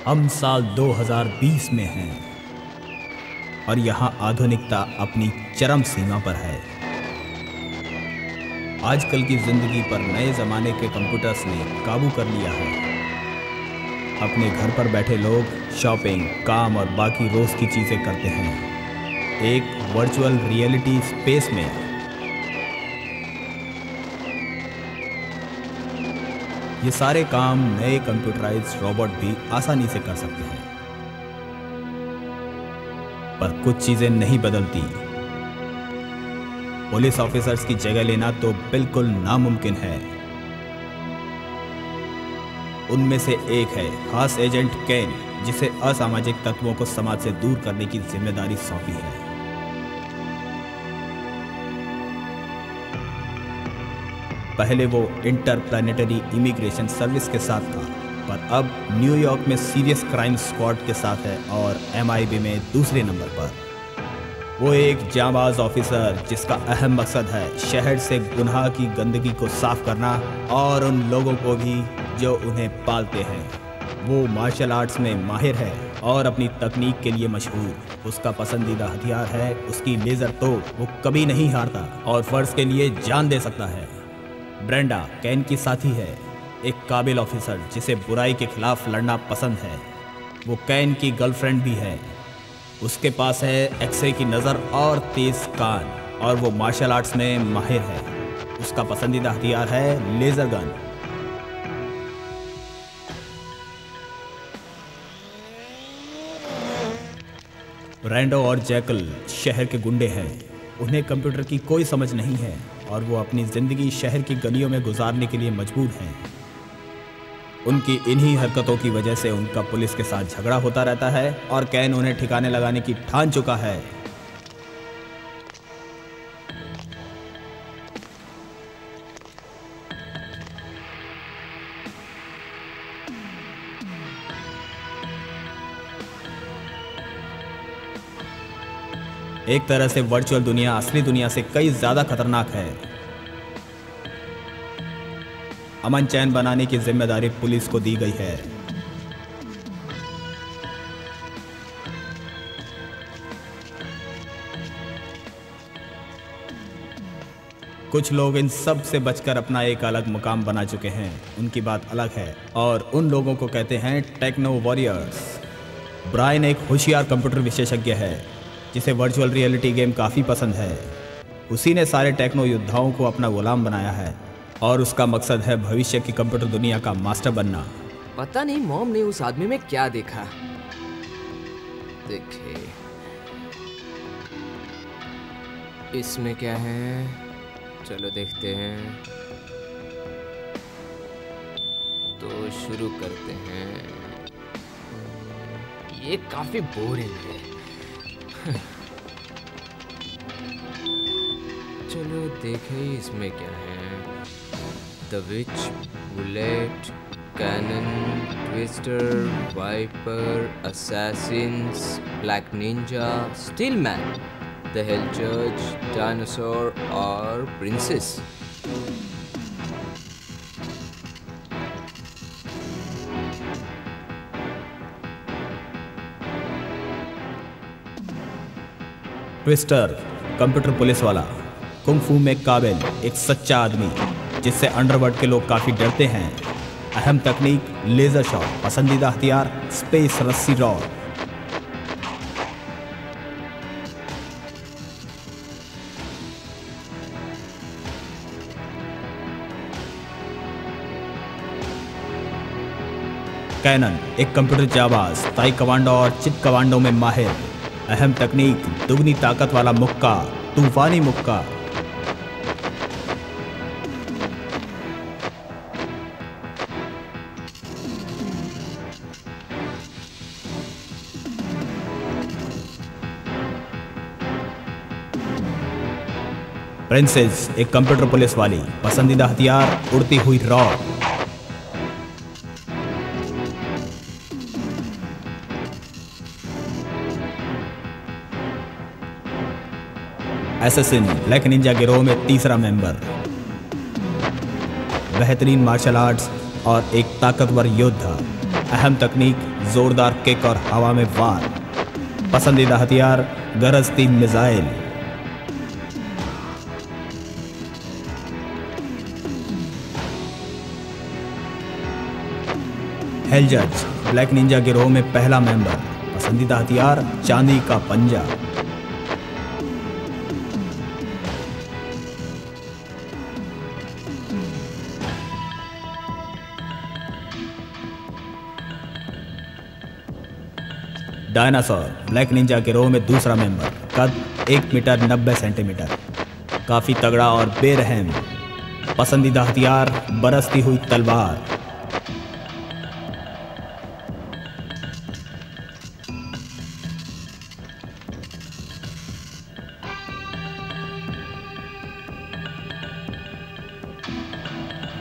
हम साल 2020 में हैं और यहाँ आधुनिकता अपनी चरम सीमा पर है। आजकल की जिंदगी पर नए जमाने के कंप्यूटर्स ने काबू कर लिया है। अपने घर पर बैठे लोग शॉपिंग, काम और बाकी रोज की चीजें करते हैं एक वर्चुअल रियलिटी स्पेस में। ये सारे काम नए कंप्यूटराइज्ड रोबोट भी आसानी से कर सकते हैं, पर कुछ चीजें नहीं बदलती। पुलिस ऑफिसर्स की जगह लेना तो बिल्कुल नामुमकिन है। उनमें से एक है खास एजेंट केन, जिसे असामाजिक तत्वों को समाज से दूर करने की जिम्मेदारी सौंपी है। पहले वो इंटरप्लैनेटरी इमिग्रेशन सर्विस के साथ था, पर अब न्यूयॉर्क में सीरियस क्राइम स्क्वाड के साथ है और MIB में दूसरे नंबर पर। वो एक जांबाज ऑफिसर जिसका अहम मकसद है शहर से गुनाह की गंदगी को साफ करना और उन लोगों को भी जो उन्हें पालते हैं। वो मार्शल आर्ट्स में माहिर है और अपनी तकनीक के लिए मशहूर। उसका पसंदीदा हथियार है उसकी लेजर तोप। वो कभी नहीं हारता और फर्ज के लिए जान दे सकता है। ब्रेंडा केन की साथी है, एक काबिल ऑफिसर जिसे बुराई के खिलाफ लड़ना पसंद है। वो केन की गर्लफ्रेंड भी है। उसके पास है एक्सरे की नज़र और तेज कान और वो मार्शल आर्ट्स में माहिर है। उसका पसंदीदा हथियार है लेजर गन। रैंडो और जैकल शहर के गुंडे हैं। उन्हें कंप्यूटर की कोई समझ नहीं है और वो अपनी जिंदगी शहर की गलियों में गुजारने के लिए मजबूर हैं। उनकी इन्हीं हरकतों की वजह से उनका पुलिस के साथ झगड़ा होता रहता है और कैन उन्हें ठिकाने लगाने की ठान चुका है। एक तरह से वर्चुअल दुनिया असली दुनिया से कई ज्यादा खतरनाक है। अमन चैन बनाने की जिम्मेदारी पुलिस को दी गई है। कुछ लोग इन सब से बचकर अपना एक अलग मुकाम बना चुके हैं। उनकी बात अलग है और उन लोगों को कहते हैं टेक्नो वॉरियर्स। ब्रायन एक होशियार कंप्यूटर विशेषज्ञ है जिसे वर्चुअल रियलिटी गेम काफ़ी पसंद है। उसी ने सारे टेक्नो योद्धाओं को अपना गुलाम बनाया है और उसका मकसद है भविष्य की कंप्यूटर दुनिया का मास्टर बनना। पता नहीं मॉम ने उस आदमी में क्या देखा। देखे इसमें क्या है, चलो देखते हैं। तो शुरू करते हैं। ये काफी बोरिंग है। चलो देखें इसमें क्या है। The witch, bullet, cannon, twister, viper, assassins, black ninja, steelman, the hell जज, डायनासोर और प्रिंसेस। ट्विस्टर कंप्यूटर पुलिस वाला, कुंग-फू में काबिल, एक सच्चा आदमी जिससे अंडरवर्ल्ड के लोग काफ़ी डरते हैं। अहम तकनीक लेज़र शॉट, पसंदीदा हथियार स्पेस रस्सी रॉड। कैनन एक कंप्यूटर जाबाज, ताई कमांडो और चित कमांडो में माहिर। अहम तकनीक दुगनी ताकत वाला मुक्का, तूफानी मुक्का। प्रिंसेस एक कंप्यूटर पुलिस वाली, पसंदीदा हथियार उड़ती हुई रॉड। एसेसिन ब्लैक निंजा गिरोह में तीसरा मेंबर। बेहतरीन मार्शल आर्ट्स और एक ताकतवर योद्धा। अहम तकनीक जोरदार किक और हवा में वार। पसंदीदा हथियार गरज 3 मिसाइल। हेलजर्स ब्लैक निंजा गिरोह में पहला मेंबर। पसंदीदा हथियार चांदी का पंजा। डायनासोर ब्लैक निंजा गिरोह में दूसरा मेंबर। कद 1 मीटर 90 सेंटीमीटर। काफी तगड़ा और बेरहम। पसंदीदा हथियार बरसती हुई तलवार।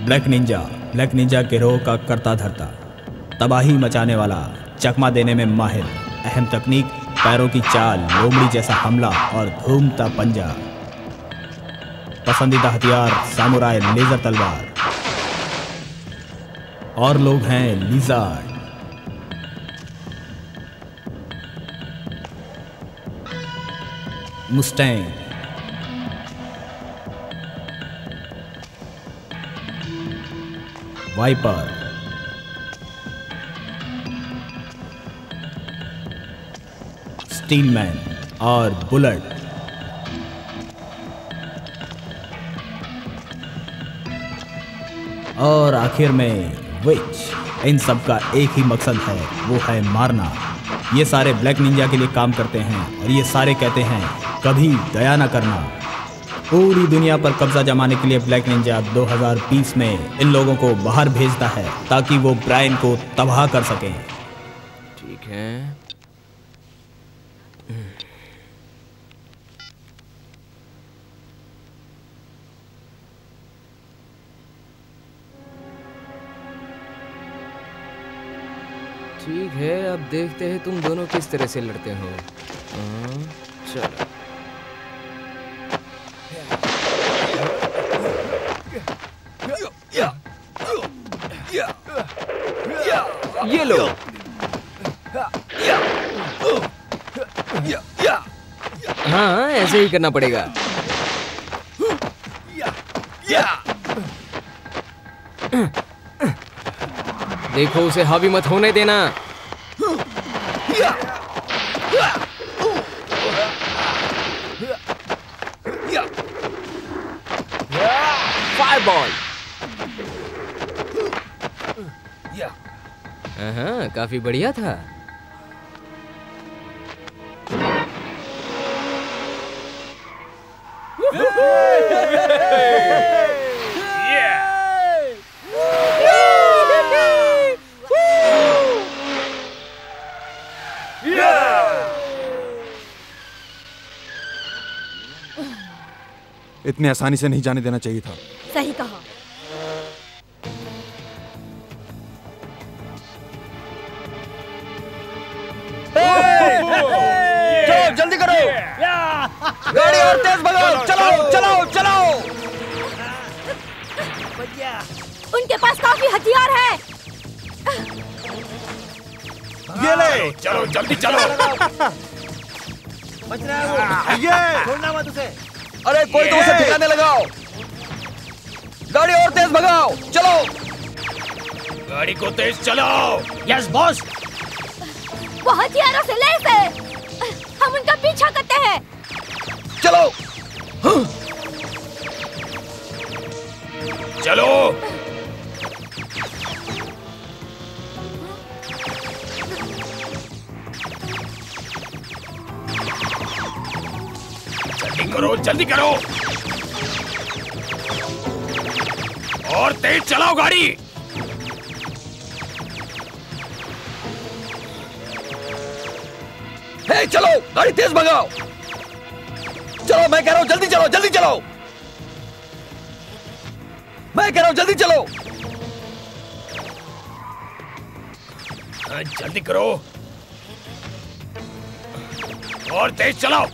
ब्लैक निंजा गिरोह का करता धरता। तबाही मचाने वाला, चकमा देने में माहिर। अहम तकनीक पैरों की चाल, लोमड़ी जैसा हमला और घूमता पंजा। पसंदीदा हथियार सामुराई लेजर तलवार। और लोग हैं लिजार्ड। Mustang wiper. स्टीलमैन और बुलेट। और आखिर में विच। इन सब का एक ही मकसद है, वो है मारना। ये सारे ब्लैक निंजा के लिए काम करते हैं और ये सारे कहते हैं कभी दया ना करना। पूरी दुनिया पर कब्जा जमाने के लिए ब्लैक निंजा 2020 में इन लोगों को बाहर भेजता है ताकि वो ब्रायन को तबाह कर सकें। ठीक है। ठीक है, अब देखते हैं तुम दोनों किस तरह से लड़ते हो। चलो। ये लो। हाँ, ऐसे ही करना पड़ेगा। देखो, उसे हावी मत होने देना। फायरबॉल। हाँ, काफी बढ़िया था। इतने आसानी से नहीं जाने देना चाहिए था। सही कहा। चलो जल्दी करो, गाड़ी और तेज भगाओ। चलो चलो चलो। उनके पास काफी हथियार है। ये ले। चलो जल्दी चलो। बच रहा है वो। ये छोड़ना मत उसे। अरे कोई तो उसे ठिकाने लगाओ। गाड़ी और तेज भगाओ। चलो। गाड़ी को तेज चलाओ। Yes boss. वो हथियारों से लैस है। हम उनका पीछा करते हैं। चलो। चलो। जल्दी करो, जल्दी करो। और तेज चलाओ गाड़ी। हे चलो, गाड़ी तेज भगाओ। चलो, मैं कह रहा हूं जल्दी चलो, जल्दी चलो। मैं कह रहा हूं जल्दी चलो। जल्दी करो और तेज चलाओ।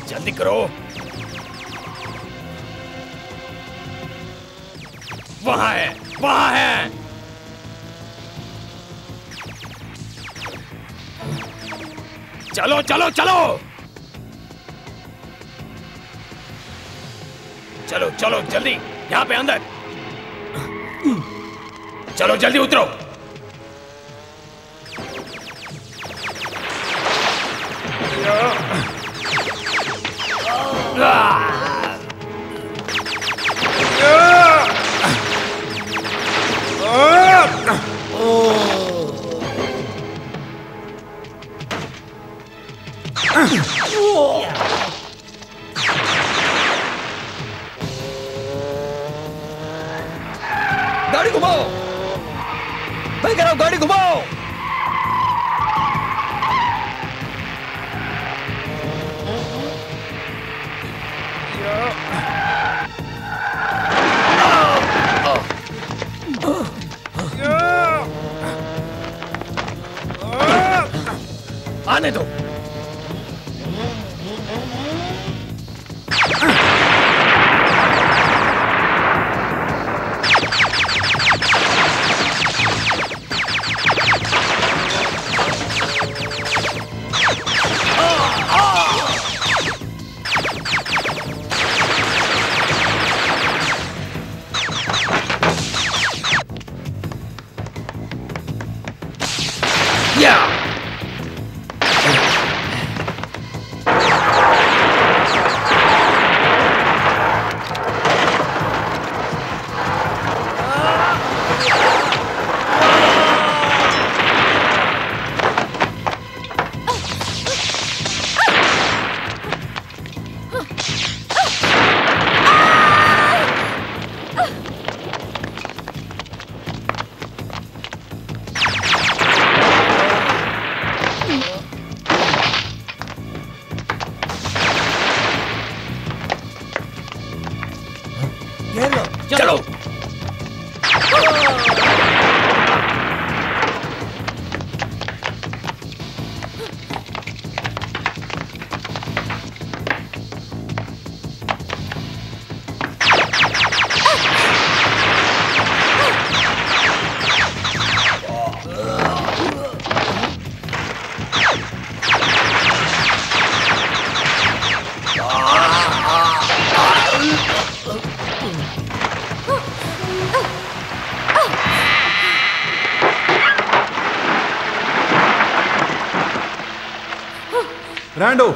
जल्दी करो। वहां है, वहां है। चलो चलो चलो चलो चलो जल्दी, यहाँ पे अंदर। चलो जल्दी उतरो। गाड़ी घुमाओ, मैं कह रहा हूं गाड़ी घुमाओ। आने दो। चलो रैंडो,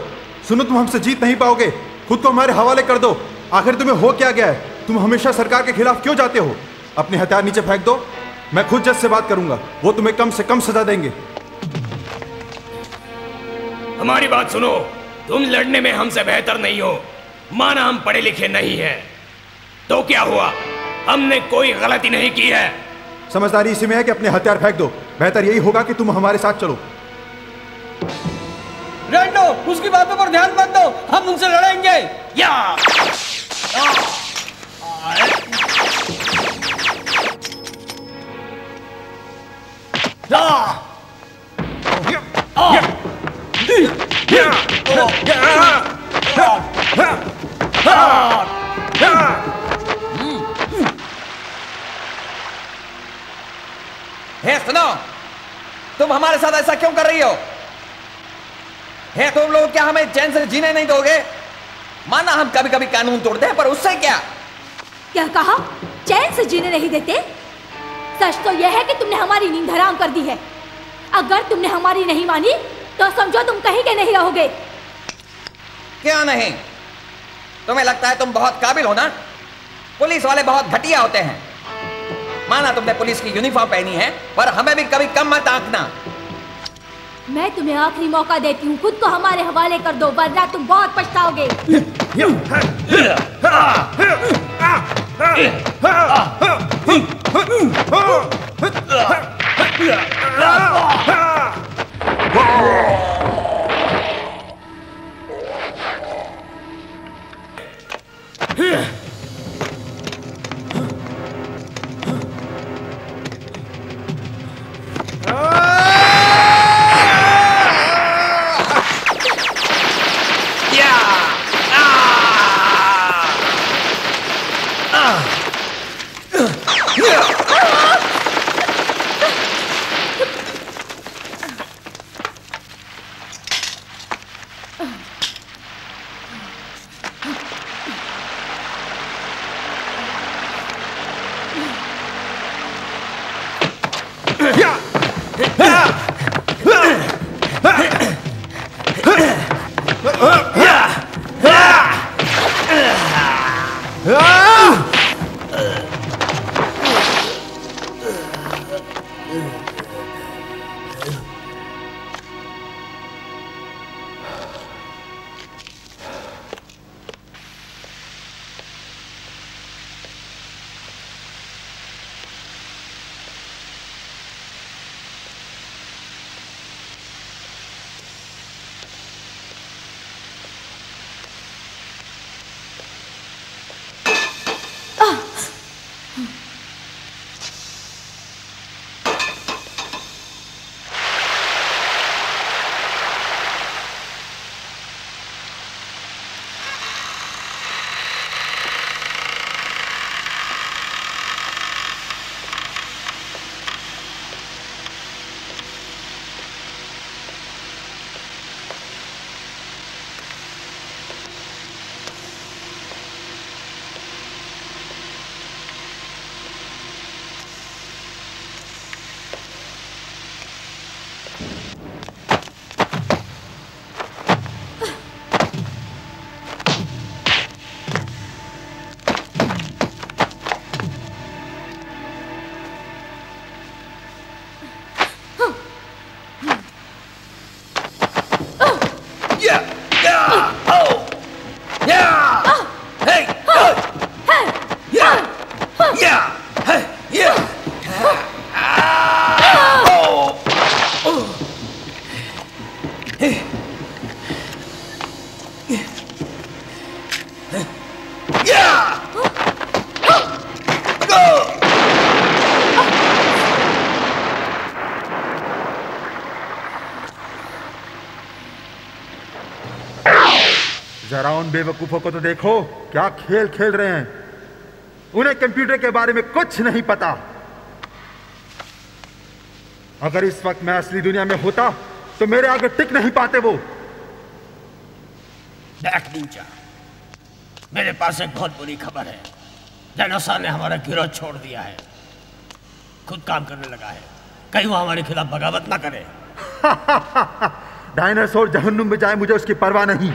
सुनो, तुम हमसे जीत नहीं पाओगे। खुद को हमारे हवाले कर दो। आखिर तुम्हें हो क्या गया है? तुम हमेशा सरकार के खिलाफ क्यों जाते हो? अपने हथियार नीचे फेंक दो। मैं खुद जज से बात करूंगा, वो तुम्हें कम से कम सजा देंगे। हमारी बात सुनो, तुम लड़ने में हमसे बेहतर नहीं हो। माना हम पढ़े लिखे नहीं हैं, तो क्या हुआ? हमने कोई गलती नहीं की है। समझदारी इसी में है कि अपने हथियार फेंक दो। बेहतर यही होगा कि तुम हमारे साथ चलो। रैंडो, उसकी बातों पर ध्यान मत दो, हम उनसे लड़ेंगे। या हे सुनो, तुम हमारे साथ ऐसा क्यों कर रही हो? है तुम लोग क्या हमें चैन से जीने नहीं दोगे? माना हम कभी कभी कानून तोड़ते हैं, पर उससे क्या? क्या कहा? चैन से जीने नहीं देते? सच तो यह है कि तुमने हमारी नींद हराम कर दी है। अगर तुमने हमारी नहीं मानी तो समझो तुम कहीं के नहीं रहोगे। क्या नहीं? तुम्हें लगता है तुम बहुत काबिल हो ना? पुलिस वाले बहुत घटिया होते हैं। माना तुमने पुलिस की यूनिफॉर्म पहनी है, पर हमें भी कभी कम मत आंकना। मैं तुम्हें आखिरी मौका देती हूँ, खुद को हमारे हवाले कर दो, वरना तुम बहुत पछताओगे। जरा उन बेवकूफों को तो देखो, क्या खेल खेल रहे हैं। उन्हें कंप्यूटर के बारे में कुछ नहीं पता। अगर इस वक्त मैं असली दुनिया में होता तो मेरे आगे टिक नहीं पाते वो। देख नीचा, मेरे पास एक बहुत बुरी खबर है। डायनासोर ने हमारा गिरोह छोड़ दिया है, खुद काम करने लगा है। कहीं वो हमारे खिलाफ बगावत ना करे। डायनासोर जहन्नुम में जाए, मुझे उसकी परवाह नहीं।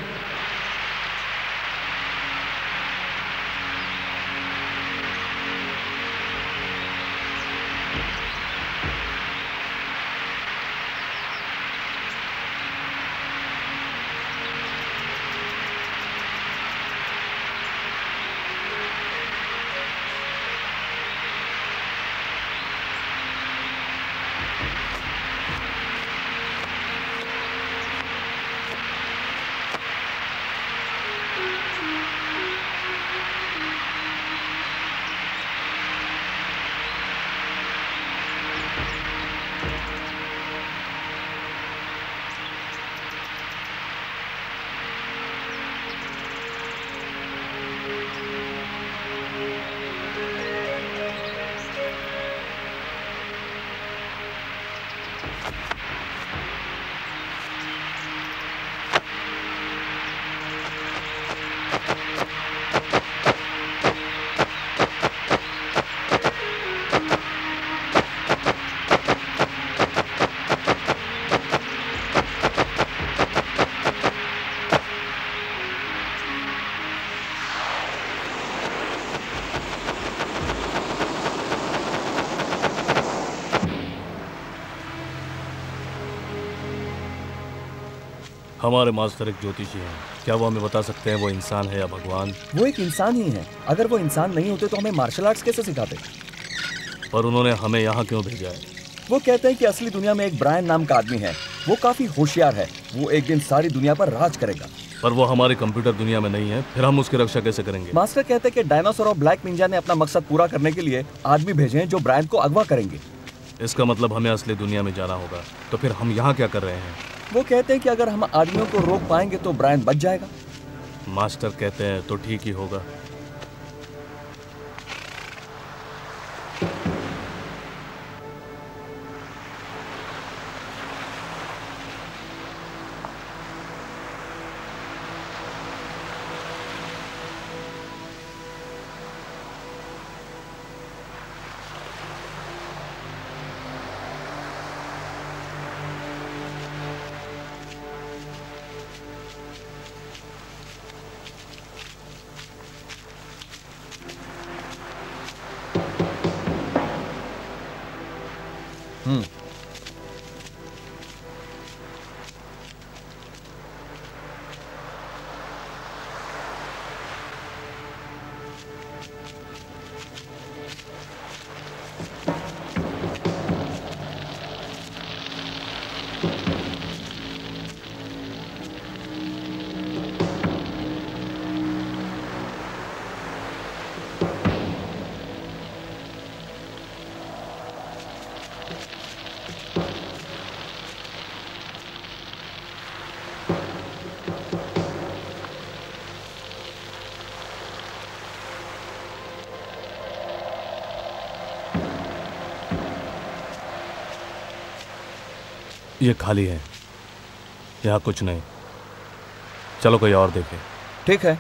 हमारे मास्टर एक ज्योतिषी हैं, क्या वो हमें बता सकते हैं वो इंसान है या भगवान? वो एक इंसान ही है। अगर वो इंसान नहीं होते तो हमें मार्शल आर्ट्स कैसे सिखाते? पर उन्होंने हमें यहाँ क्यों भेजा है? वो कहते हैं कि असली दुनिया में एक ब्रायन नाम का आदमी है। वो काफी होशियार है। वो एक दिन सारी दुनिया पर राज करेगा। पर वो हमारी कंप्यूटर दुनिया में नहीं है, फिर हम उसकी रक्षा कैसे करेंगे? मास्टर कहते हैं कि डायनासोर और ब्लैक निंजा ने अपना मकसद पूरा करने के लिए आदमी भेजे हैं जो ब्रायन को अगवा करेंगे। इसका मतलब हमें असली दुनिया में जाना होगा। तो फिर हम यहाँ क्या कर रहे हैं? वो कहते हैं कि अगर हम आदमियों को रोक पाएंगे तो ब्रायन बच जाएगा। मास्टर कहते हैं तो ठीक ही होगा। ये खाली है, यहाँ कुछ नहीं। चलो कोई और देखे। ठीक है।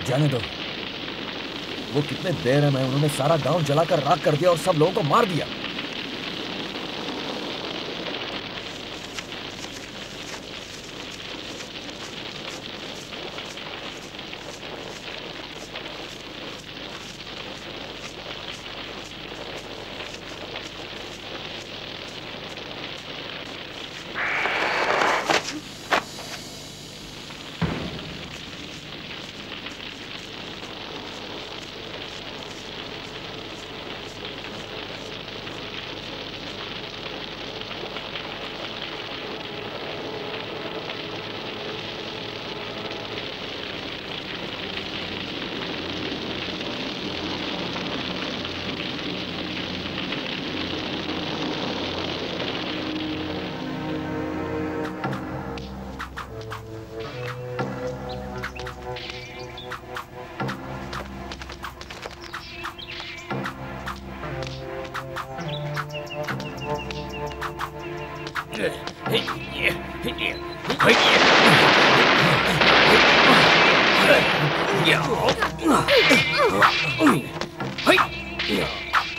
जाने दो, वो कितने देर है, मैं उन्होंने सारा गांव जलाकर राख कर दिया और सब लोगों को मार दिया।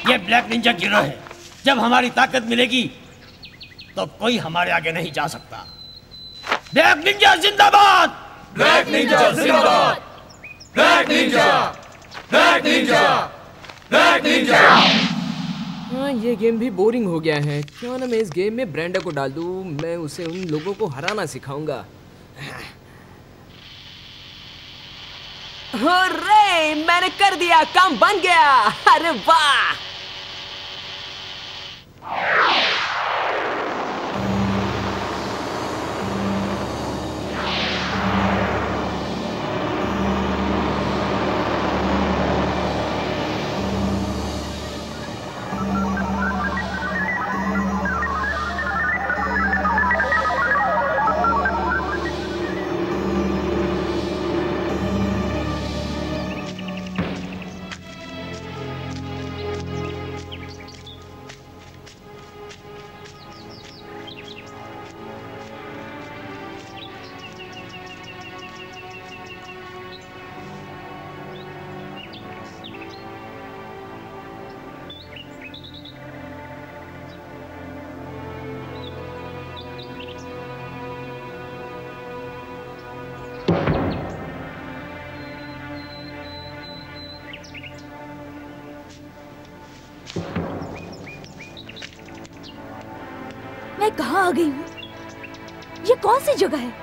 ये ब्लैक निंजा गिरोह है। जब हमारी ताकत मिलेगी तो कोई हमारे आगे नहीं जा सकता। ब्लैक निंजा जिंदाबाद! ब्लैक निंजा जिंदाबाद! Black Ninja! Black Ninja! Black Ninja! हाँ, ये गेम भी बोरिंग हो गया है। क्यों ना मैं इस गेम में ब्रेंडा को डाल दूं, मैं उसे उन लोगों को हराना सिखाऊंगा। हुर्रे! मैंने कर दिया, काम बन गया। अरे वाह! मैं कहाँ आ गई हूँ? ये कौन सी जगह है?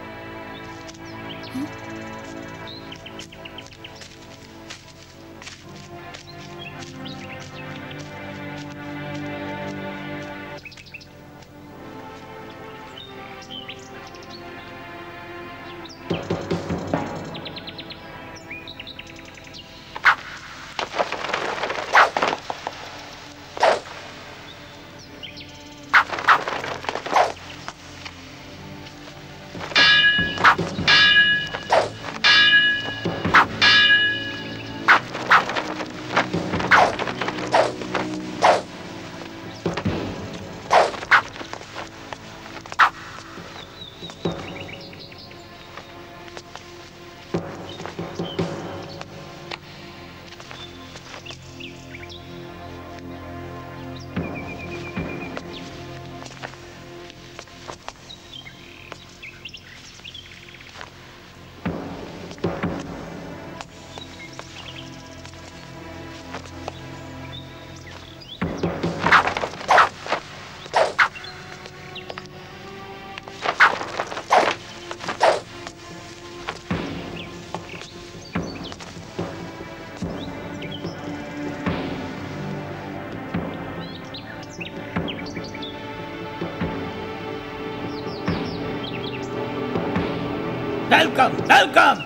वेलकम वेलकम,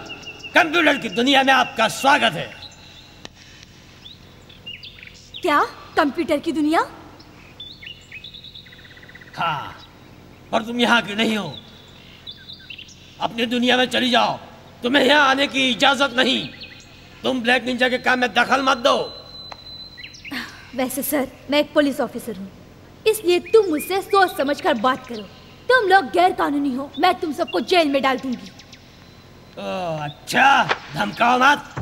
कंप्यूटर की दुनिया में आपका स्वागत है। क्या कंप्यूटर की दुनिया? हाँ, पर तुम यहाँ की नहीं हो। अपनी दुनिया में चली जाओ, तुम्हें यहाँ आने की इजाजत नहीं। तुम ब्लैक निंजा के काम में दखल मत दो। वैसे सर, मैं एक पुलिस ऑफिसर हूँ, इसलिए तुम मुझसे सोच समझकर बात करो। तुम लोग गैर कानूनी हो, मैं तुम सबको जेल में डाल दूंगी। अच्छा, धमकाओ मत।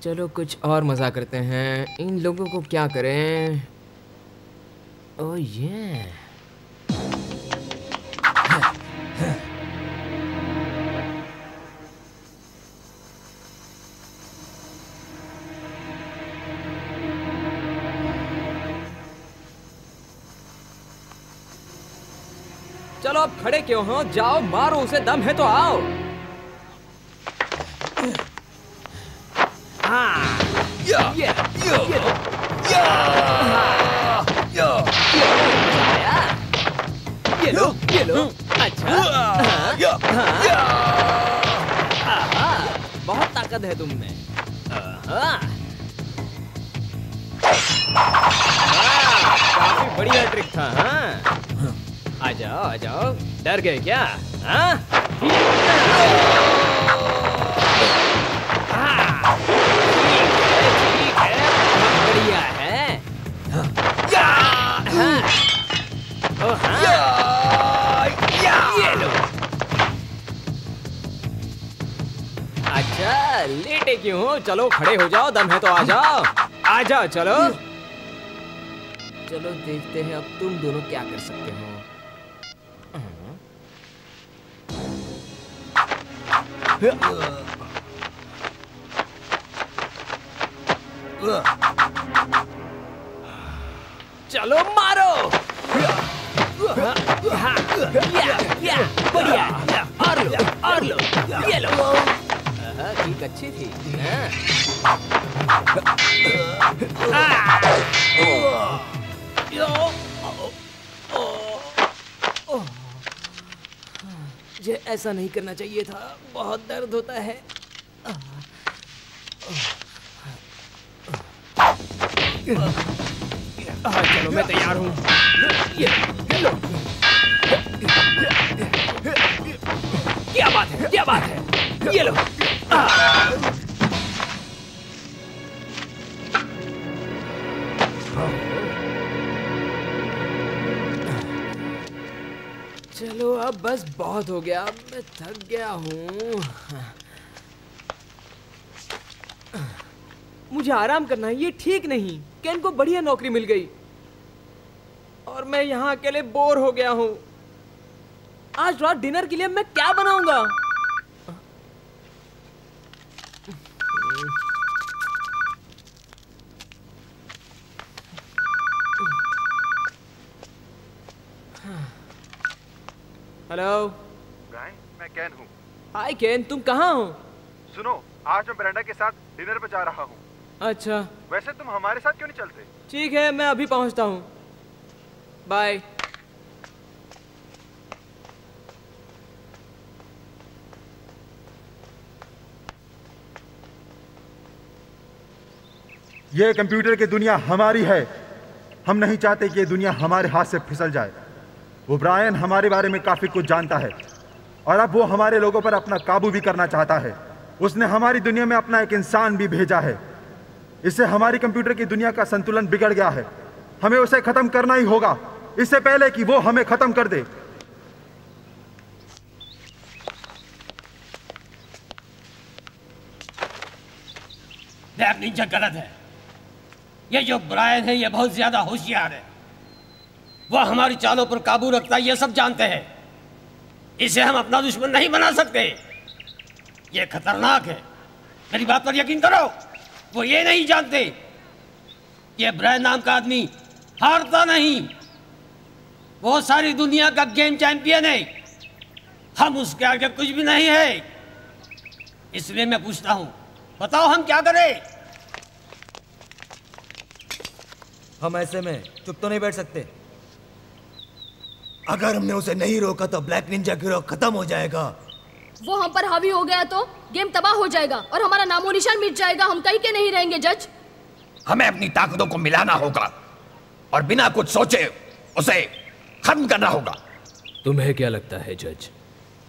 चलो कुछ और मजा करते हैं। इन लोगों को क्या करें? ओह ये चलो अब खड़े क्यों हो? जाओ मारो उसे, दम है तो आओ। ये लो। अच्छा, बहुत ताकत है तुम में। काफी बढ़िया ट्रिक था। आ जाओ, डर गए क्या? ठीक है, बढ़िया है। ये लो। अच्छा, लेटे क्यों हो? चलो खड़े हो जाओ, दम है तो आ जाओ। चलो देखते हैं अब तुम दोनों क्या कर सकते हो। चलो मारो। बढ़िया, और लो, ये लो। ठीक, अच्छी थी। मुझे ऐसा नहीं करना चाहिए था, बहुत दर्द होता है। चलो मैं तैयार हूँ। ये लो। क्या बात है, क्या बात है, ये लो। चलो अब बस बहुत हो गया, मैं थक गया हूँ। मुझे आराम करना है, ये ठीक नहीं। केन को बढ़िया नौकरी मिल गई और मैं यहाँ अकेले बोर हो गया हूँ। आज रात डिनर के लिए मैं क्या बनाऊंगा? हेलो ब्रायन, मैं केन हूँ। हाय केन, तुम कहाँ हो? सुनो, आज मैं ब्रेंडा के साथ डिनर पे जा रहा हूँ। अच्छा, वैसे तुम हमारे साथ क्यों नहीं चलते? ठीक है, मैं अभी पहुँचता हूँ। बाय। ये कंप्यूटर की दुनिया हमारी है। हम नहीं चाहते कि ये दुनिया हमारे हाथ से फिसल जाए। वो ब्रायन हमारे बारे में काफी कुछ जानता है और अब वो हमारे लोगों पर अपना काबू भी करना चाहता है। उसने हमारी दुनिया में अपना एक इंसान भी भेजा है। इससे हमारी कंप्यूटर की दुनिया का संतुलन बिगड़ गया है। हमें उसे खत्म करना ही होगा, इससे पहले कि वो हमें खत्म कर दे। ब्लैक निंजा गलत है। ये जो ब्रायन है ये बहुत ज्यादा होशियार है। वह हमारी चालों पर काबू रखता है, ये सब जानते हैं। इसे हम अपना दुश्मन नहीं बना सकते। ये खतरनाक है, मेरी बात पर यकीन करो। वो ये नहीं जानते, ये ब्रायन नाम का आदमी हारता नहीं। वो सारी दुनिया का गेम चैंपियन है। हम उसके आगे कुछ भी नहीं है। इसलिए मैं पूछता हूं, बताओ हम क्या करें? हम ऐसे में चुप तो नहीं बैठ सकते। अगर हमने उसे नहीं रोका तो ब्लैक निंजा गिरोह खत्म हो जाएगा। वो हम पर हावी हो गया तो गेम तबाह हो जाएगा और हमारा नामो निशान मिट जाएगा। हम कहीं के नहीं रहेंगे जज। हमें अपनी ताकतों को मिलाना होगा और बिना कुछ सोचे उसे खत्म करना होगा। तुम्हें क्या लगता है जज?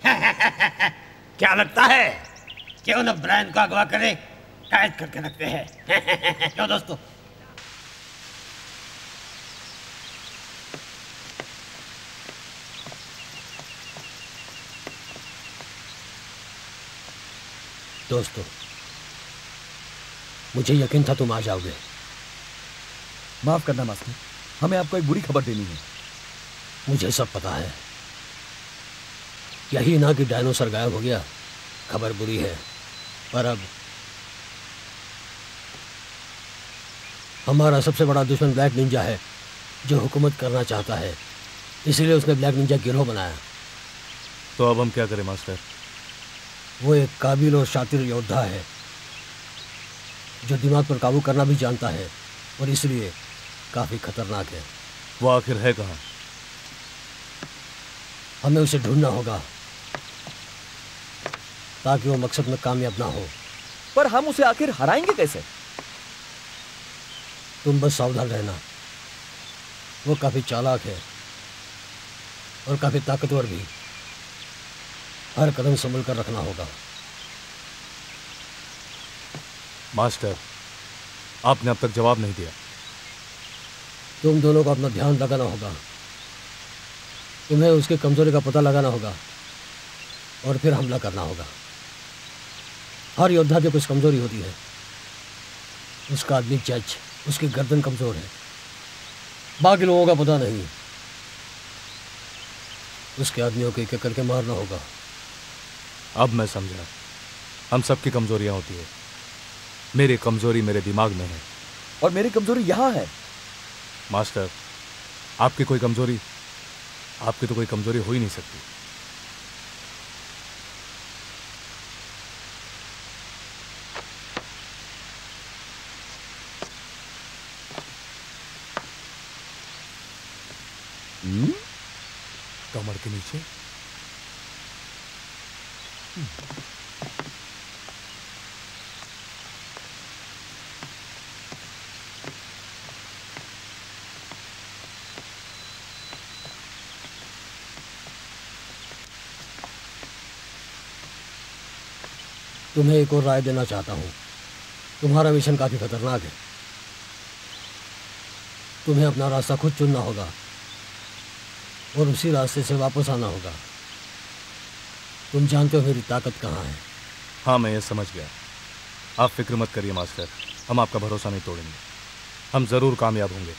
क्या लगता है? क्यों न ब्रायन को अगवा करे, कैद करके रखते हैं। क्यों दोस्तों? दोस्तों, मुझे यकीन था तुम आ जाओगे। माफ करना मास्टर, हमें आपको एक बुरी खबर देनी है। मुझे सब पता है। यही ना कि डायनासोर गायब हो गया, खबर बुरी है। पर अब हमारा सबसे बड़ा दुश्मन ब्लैक निंजा है, जो हुकूमत करना चाहता है। इसीलिए उसने ब्लैक निंजा गिरोह बनाया। तो अब हम क्या करें मास्टर? वो एक काबिल और शातिर योद्धा है, जो दिमाग पर काबू करना भी जानता है और इसलिए काफी खतरनाक है। वो आखिर है कहाँ? हमें उसे ढूंढना होगा ताकि वो मकसद में कामयाब ना हो। पर हम उसे आखिर हराएंगे कैसे? तुम बस सावधान रहना। वो काफी चालाक है और काफी ताकतवर भी। हर कदम संभल कर रखना होगा। मास्टर, आपने अब तक जवाब नहीं दिया। तुम दोनों को अपना ध्यान लगाना होगा। तुम्हें उसकी कमजोरी का पता लगाना होगा और फिर हमला करना होगा। हर योद्धा की कुछ कमजोरी होती है। उसका आदमी जज, उसकी गर्दन कमजोर है, बाकी लोगों का पता नहीं। उसके आदमियों को एक एक करके मारना होगा। अब मैं समझा, हम सबकी कमजोरियां होती है। मेरी कमजोरी मेरे दिमाग में है और मेरी कमजोरी यहाँ है। मास्टर, आपकी कोई कमजोरी, आपकी तो कोई कमजोरी हो ही नहीं सकती। कमर के नीचे तुम्हें एक और राय देना चाहता हूं। तुम्हारा मिशन काफी खतरनाक है। तुम्हें अपना रास्ता खुद चुनना होगा और उसी रास्ते से वापस आना होगा। तुम जानते हो मेरी ताकत कहाँ है। हाँ, मैं ये समझ गया। आप फिक्र मत करिए मास्टर, हम आपका भरोसा नहीं तोड़ेंगे। हम जरूर कामयाब होंगे।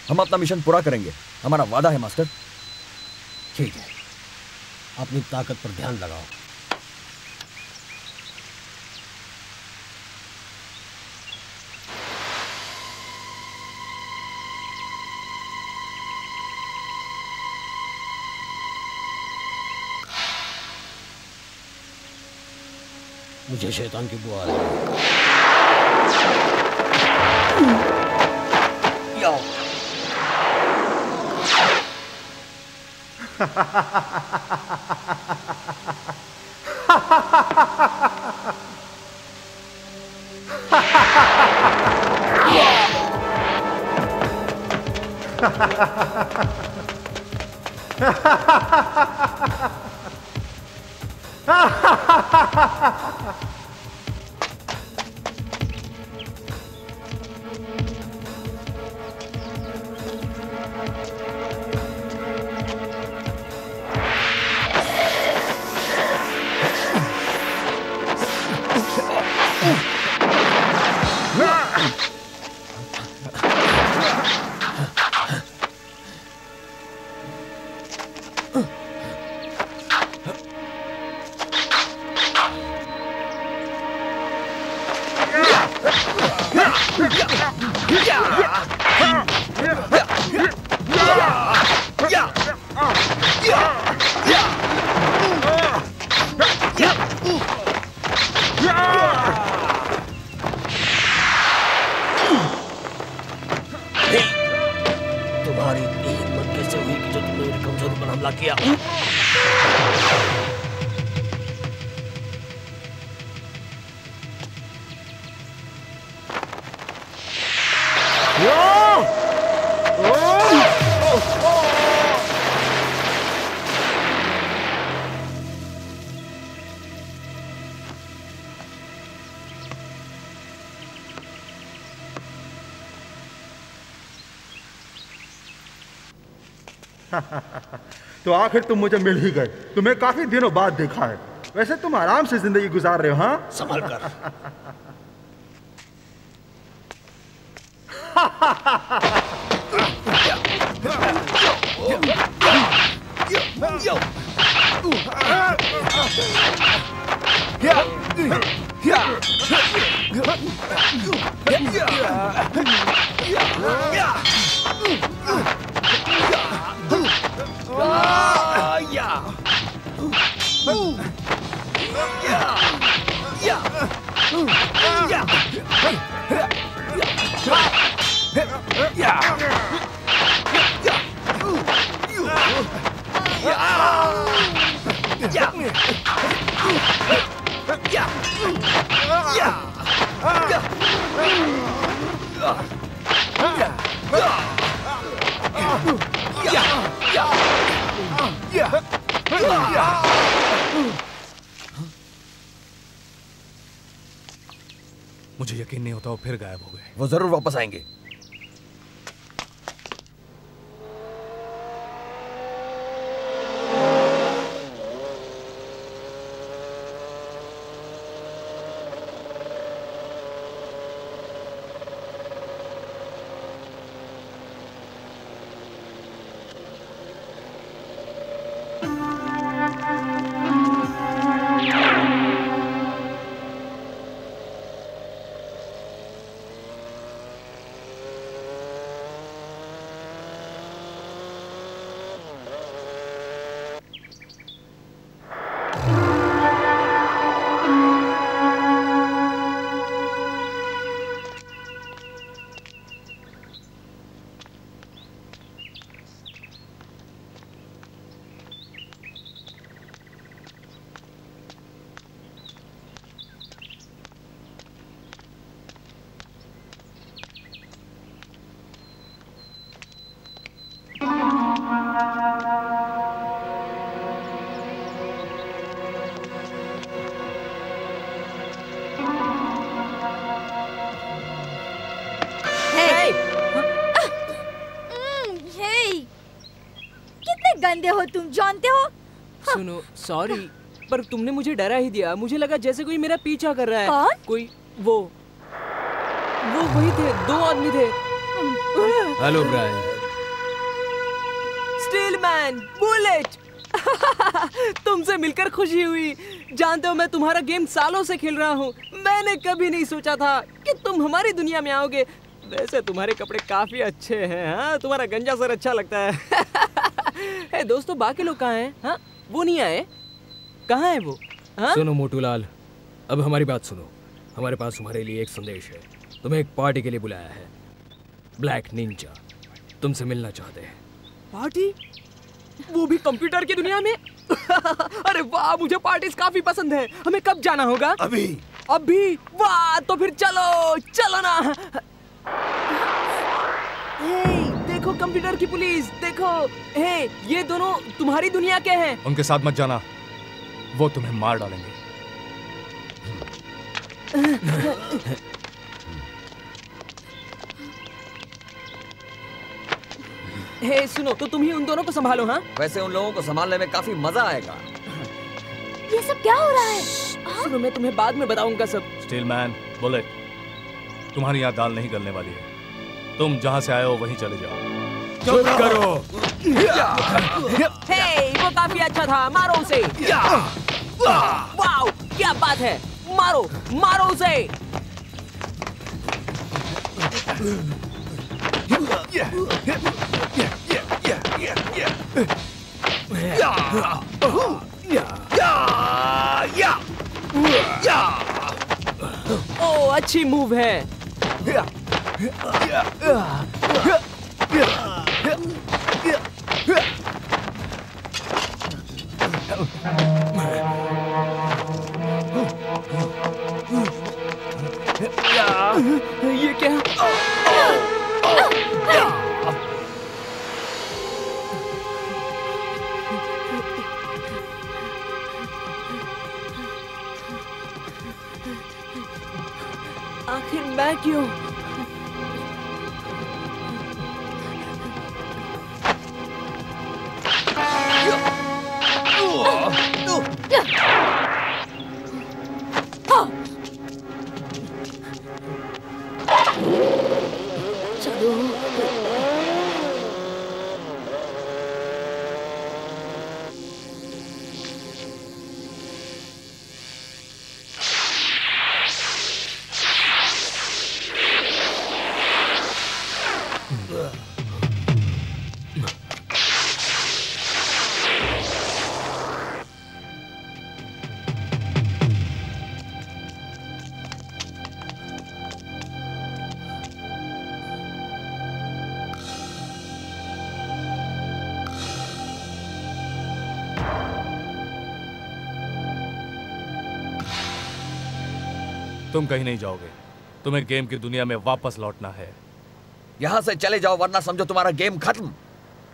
हम अपना मिशन पूरा करेंगे, हमारा वादा है मास्टर। ठीक है, अपनी ताकत पर ध्यान लगाओ। मुझे शैतान की बुआ आ रही तुम्हारी इतनी हिम्मत कैसे हुई कि जो तुमने मेरी कमजोरी पर हमला किया? तो आखिर तुम मुझे मिल ही गए। तुम्हें काफी दिनों बाद देखा है। वैसे तुम आराम से जिंदगी गुजार रहे हो, हाँ? संभल कर। मुझे यकीन नहीं होता वो फिर गायब हो गए। वो जरूर वापस आएंगे। गंदे हो तुम, जानते हो? सुनो, सॉरी, पर तुमने मुझे डरा ही दिया। मुझे लगा जैसे कोई मेरा पीछा कर रहा है। कौन? कोई वो वही थे, 2 आदमी थे। Hello Brian. Steelman, bullet. तुमसे मिलकर खुशी हुई। जानते हो, मैं तुम्हारा गेम सालों से खेल रहा हूँ। मैंने कभी नहीं सोचा था कि तुम हमारी दुनिया में आओगे। वैसे तुम्हारे कपड़े काफी अच्छे हैं। हाँ, तुम्हारा गंजा सर अच्छा लगता है। हे दोस्तों, बाकी लोग कहाँ हैं? हाँ, वो नहीं आए? कहाँ है वो? हाँ? सुनो मोटूलाल, अब हमारी बात सुनो। हमारे पास तुम्हारे लिए एक संदेश है। तुम्हें एक पार्टी के लिए बुलाया है। ब्लैक निंजा तुमसे मिलना चाहते हैं। पार्टी? वो भी कंप्यूटर की दुनिया में? अरे वाह, मुझे पार्टीज काफी पसंद है। हमें कब जाना होगा? अभी। अभी? वाह, तो फिर चलो चलो ना। हे, देखो कंप्यूटर की पुलिस, देखो। हे, ये दोनों तुम्हारी दुनिया के हैं। उनके साथ मत जाना, वो तुम्हें मार डालेंगे। हे सुनो, तो तुम ही उन दोनों को संभालो। हाँ, वैसे उन लोगों को संभालने में काफी मजा आएगा। ये सब क्या हो रहा है? सुनो, मैं तुम्हें बाद में बताऊंगा सब। स्टीलमैन, बुलेट, तुम्हारी यहाँ दाल नहीं गलने वाली है। तुम जहाँ से आए हो वहीं चले जाओ। चुप करो। हे, वो काफी अच्छा था, मारो उसे। वाओ, क्या बात है, मारो मारो उसे। ओ, अच्छी मूव है। ये क्या? आखिर मैं क्यों? तुम कहीं नहीं जाओगे, तुम्हें गेम की दुनिया में वापस लौटना है। यहाँ से चले जाओ वरना समझो तुम्हारा गेम खत्म।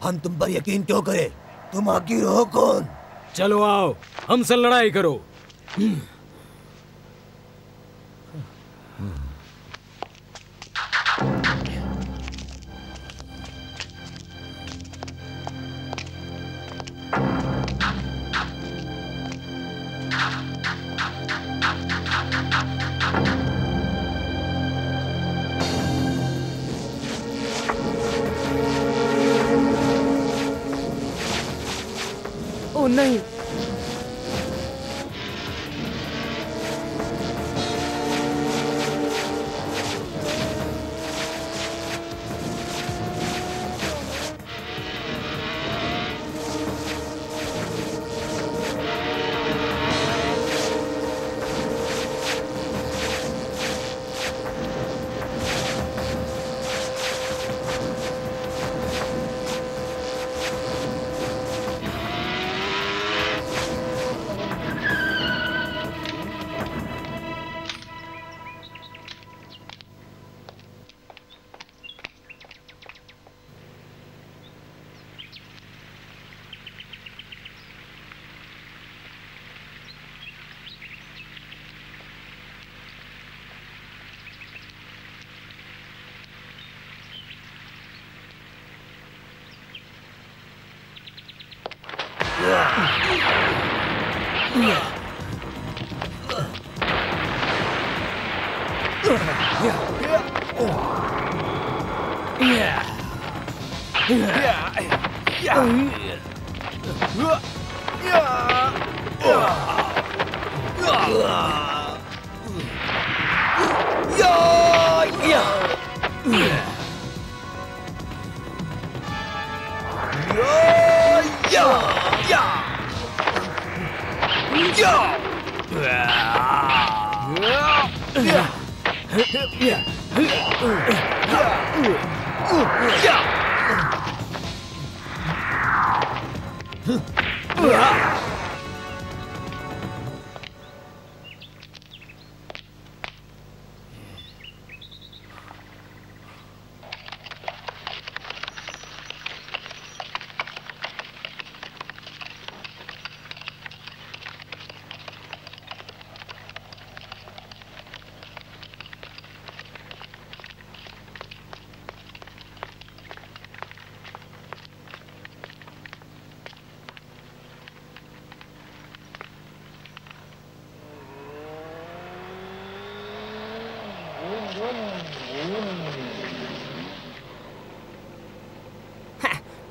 हम तुम पर यकीन क्यों करें? तुम आखिर हो कौन? चलो आओ, हमसे लड़ाई करो। ओ नहीं,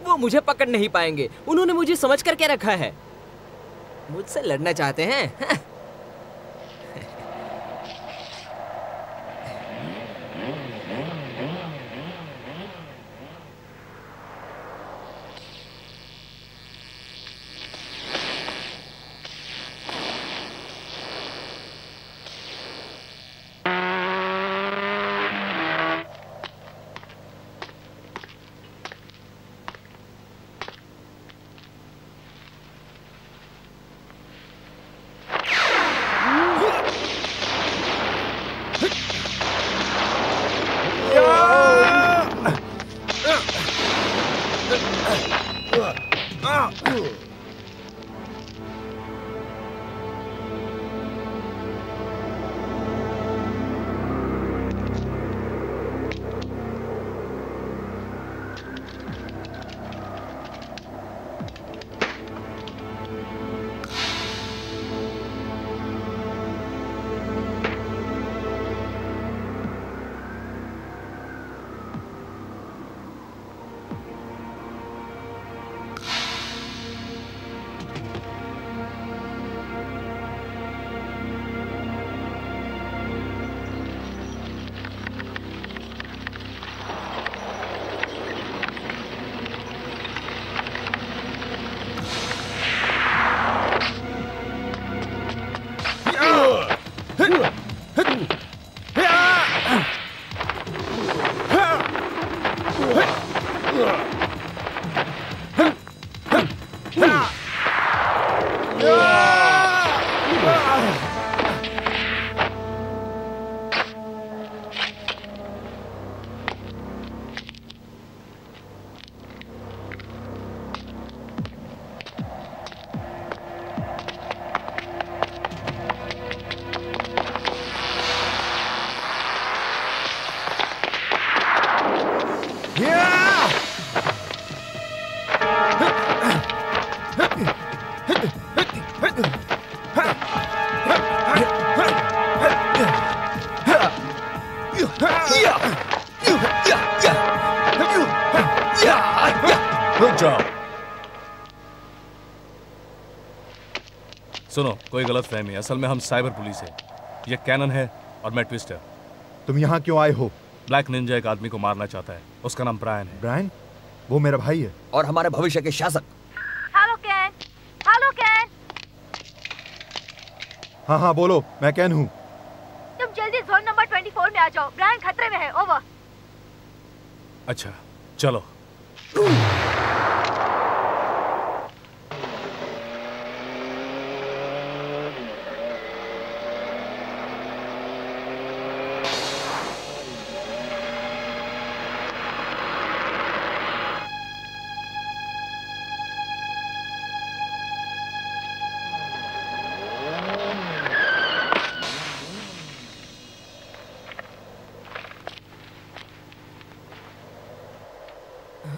वो मुझे पकड़ नहीं पाएंगे। उन्होंने मुझे समझ करके रखा है। मुझसे लड़ना चाहते हैं? सुनो, कोई गलत फहमी है। असल में हम साइबर पुलिस है। ये कैनन है और मैं ट्विस्टर। तुम यहाँ क्यों आए हो? ब्लैक निंजा एक आदमी को मारना चाहता है। उसका नाम ब्रायन है। ब्रायन? वो मेरा भाई है और हमारे भविष्य के शासक। Hello can. Hello can. हाँ हाँ बोलो, मैं कैन हूँ। तुम जल्दी जोन नंबर 24 में आ जाओ। ब्रायन खतरे में है। ओवर। अच्छा चलो।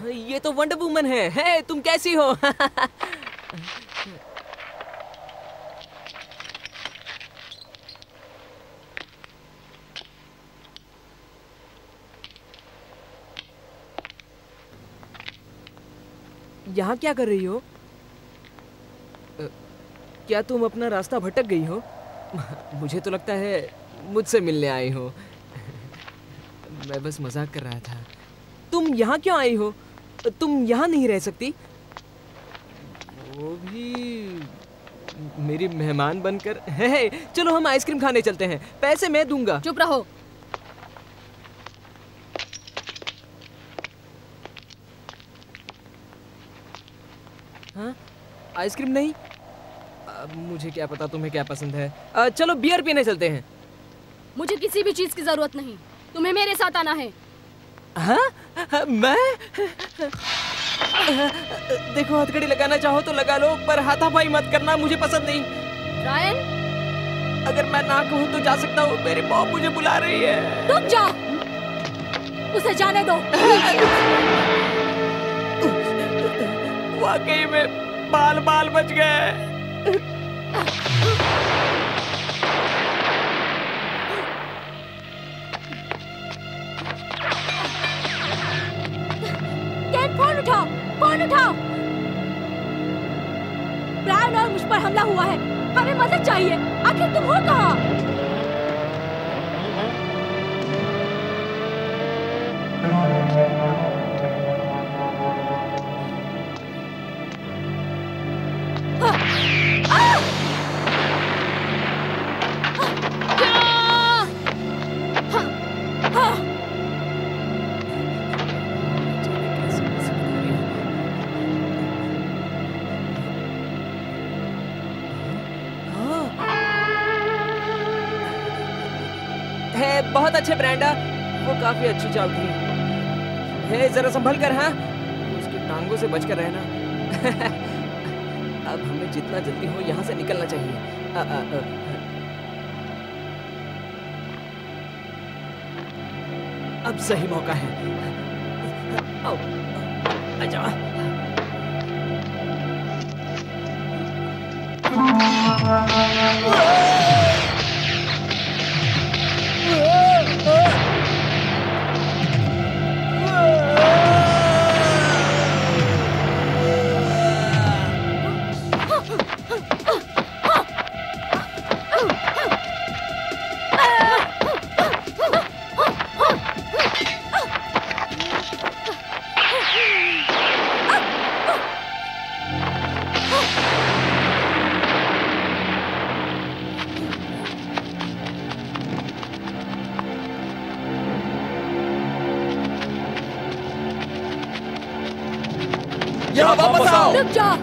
ये तो वंडर वुमन है। तुम कैसी हो? यहाँ क्या कर रही हो? क्या तुम अपना रास्ता भटक गई हो? मुझे तो लगता है मुझसे मिलने आई हो। मैं बस मजाक कर रहा था। तुम यहाँ क्यों आई हो? तुम यहाँ नहीं रह सकती? वो भी मेरी मेहमान बनकर। है, चलो हम आइसक्रीम खाने चलते हैं, पैसे मैं दूंगा। चुप रहो। हाँ? आइसक्रीम नहीं? अब मुझे क्या पता तुम्हें क्या पसंद है। चलो बियर पीने चलते हैं। मुझे किसी भी चीज की जरूरत नहीं, तुम्हें मेरे साथ आना है। हाँ? मैं? देखो, हथकड़ी लगाना चाहो तो लगा लो, पर हाथापाई मत करना, मुझे पसंद नहीं। रायन, अगर मैं ना कहूँ तो जा सकता हूँ, मेरी मॉम मुझे बुला रही है। रुक जा, उसे जाने दो। वाकई में बाल बाल बच गए। फोन उठाओ, फोन उठाओ। ब्रायन और मुझ पर हमला हुआ है, हमें मदद चाहिए। आखिर तुम हो कहाँ? बहुत अच्छे ब्रांडा, वो काफी अच्छी चाल थी। है, जरा संभल कर। हाँ, उसकी टांगों से बचकर रहना। अब हमें जितना जल्दी हो यहाँ से निकलना चाहिए। अब सही मौका है। आजा। रुक जाओ,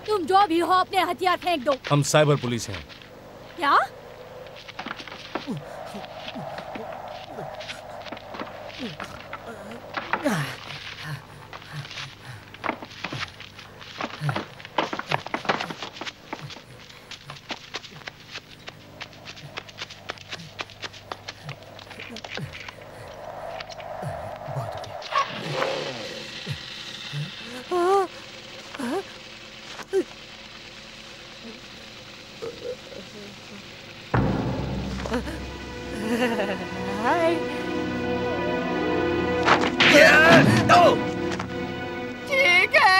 तुम जो भी हो अपने हथियार फेंक दो। हम साइबर पुलिस हैं। क्या? ठीक है।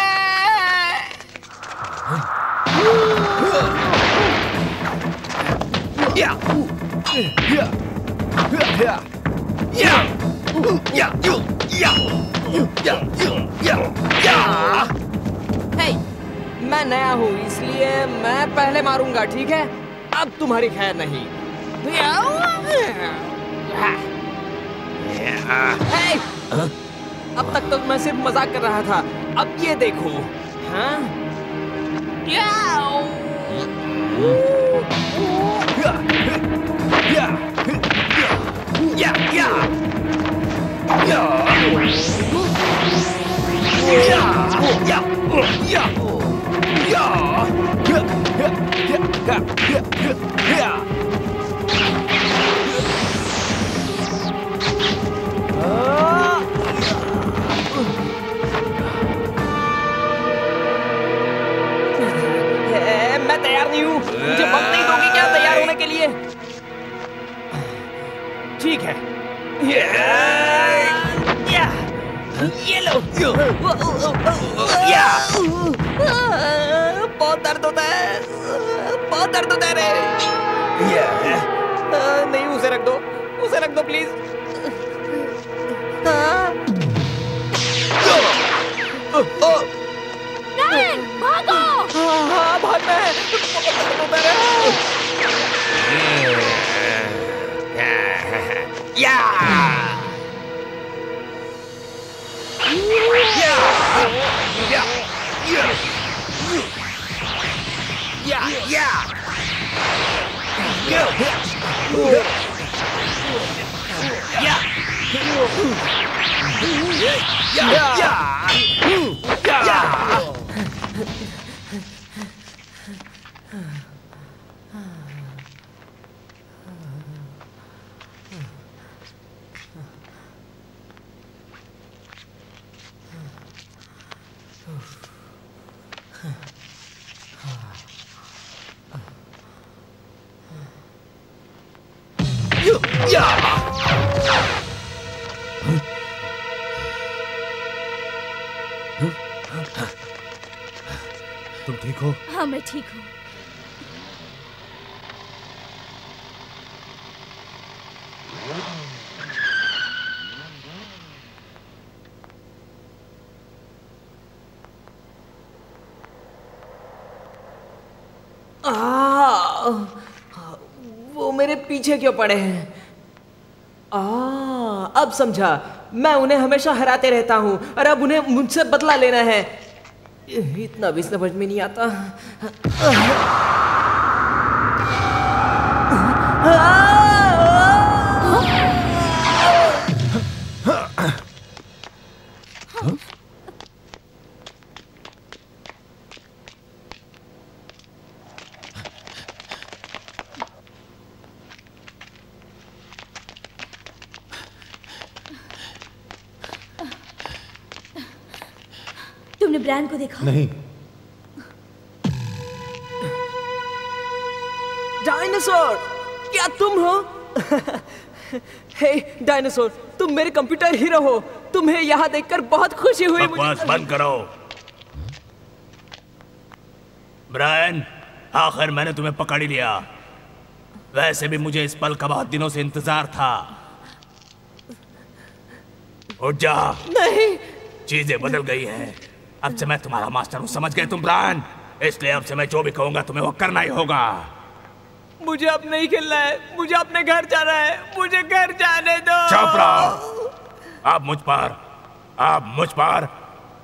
हे, मैं नया हूँ इसलिए मैं पहले मारूंगा, ठीक है? अब तुम्हारी खैर नहीं। हे, अब तक तो मैं सिर्फ मजाक कर रहा था, अब ये देखो। हाँ? मैं तैयार नहीं हूँ, मुझे वक्त नहीं दोगे क्या तैयार होने के लिए? ठीक है। ये लो। बहुत दर्द होता है, बहुत दर्द होता है रे। नहीं, उसे रख दो प्लीज। भागो। हाँ, भागना है, बहुत दर्द होता है। तुम ठीक हो? हाँ, मैं ठीक हूँ। वो मेरे पीछे क्यों पड़े हैं? अब समझा। मैं उन्हें हमेशा हराते रहता हूँ और अब उन्हें मुझसे बदला लेना है। इतना भी समझ में नहीं आता। तुमने ब्रायन को देखा? नहीं। डायनासोर, क्या तुम हो? हे डायनासोर, तुम मेरे कंप्यूटर हीरो हो। तुम्हें यहाँ देखकर बहुत खुशी हुई। बकवास बंद करो। ब्रायन, आखिर मैंने तुम्हें पकड़ ही लिया। वैसे भी मुझे इस पल का बहुत दिनों से इंतजार था। उठ जा। नहीं, चीजें बदल गई हैं। अब से मैं तुम्हारा मास्टर हूँ, समझ गए तुम ब्रायन? इसलिए अब से मैं जो भी कहूंगा तुम्हें वो करना ही होगा। मुझे अब नहीं खेलना है, मुझे अपने घर जाना है। मुझे घर जाने दो। चुप रहो। अब मुझ पर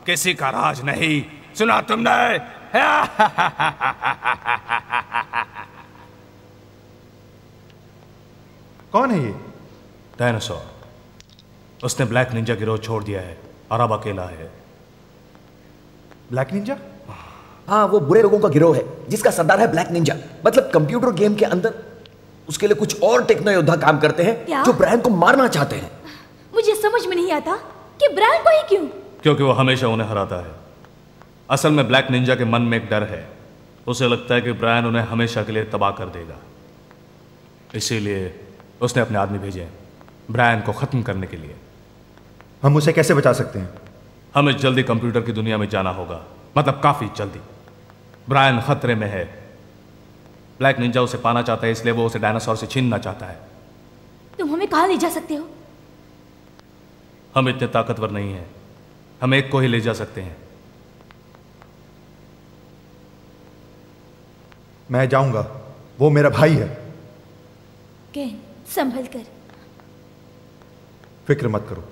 किसी का राज नहीं। सुना तुमने? कौन है ये? डायनासोर। उसने ब्लैक निंजा गिरोह छोड़ दिया है और अब अकेला है। Black Ninja? हाँ, वो बुरे लोगों का गिरोह है जिसका सरदार है ब्लैक निंजा। मतलब कंप्यूटर गेम के अंदर उसके लिए कुछ और टेक्नो योद्धा काम करते हैं जो ब्रायन को मारना चाहते हैं। मुझे समझ में नहीं आता कि ब्रायन को ही क्यों? क्योंकि वो हमेशा उन्हें हराता है। असल में ब्लैक निंजा के मन में एक डर है। उसे लगता है कि ब्रायन उन्हें हमेशा के लिए तबाह कर देगा। इसीलिए उसने अपने आदमी भेजे ब्रायन को खत्म करने के लिए। हम उसे कैसे बचा सकते हैं? हमें जल्दी कंप्यूटर की दुनिया में जाना होगा, मतलब काफी जल्दी। ब्रायन खतरे में है। ब्लैक निंजा उसे पाना चाहता है, इसलिए वो उसे डायनासोर से छीनना चाहता है। तुम हमें कहां ले जा सकते हो? हम इतने ताकतवर नहीं हैं। हम एक को ही ले जा सकते हैं। मैं जाऊंगा, वो मेरा भाई है। केन, संभल कर। फिक्र मत करो।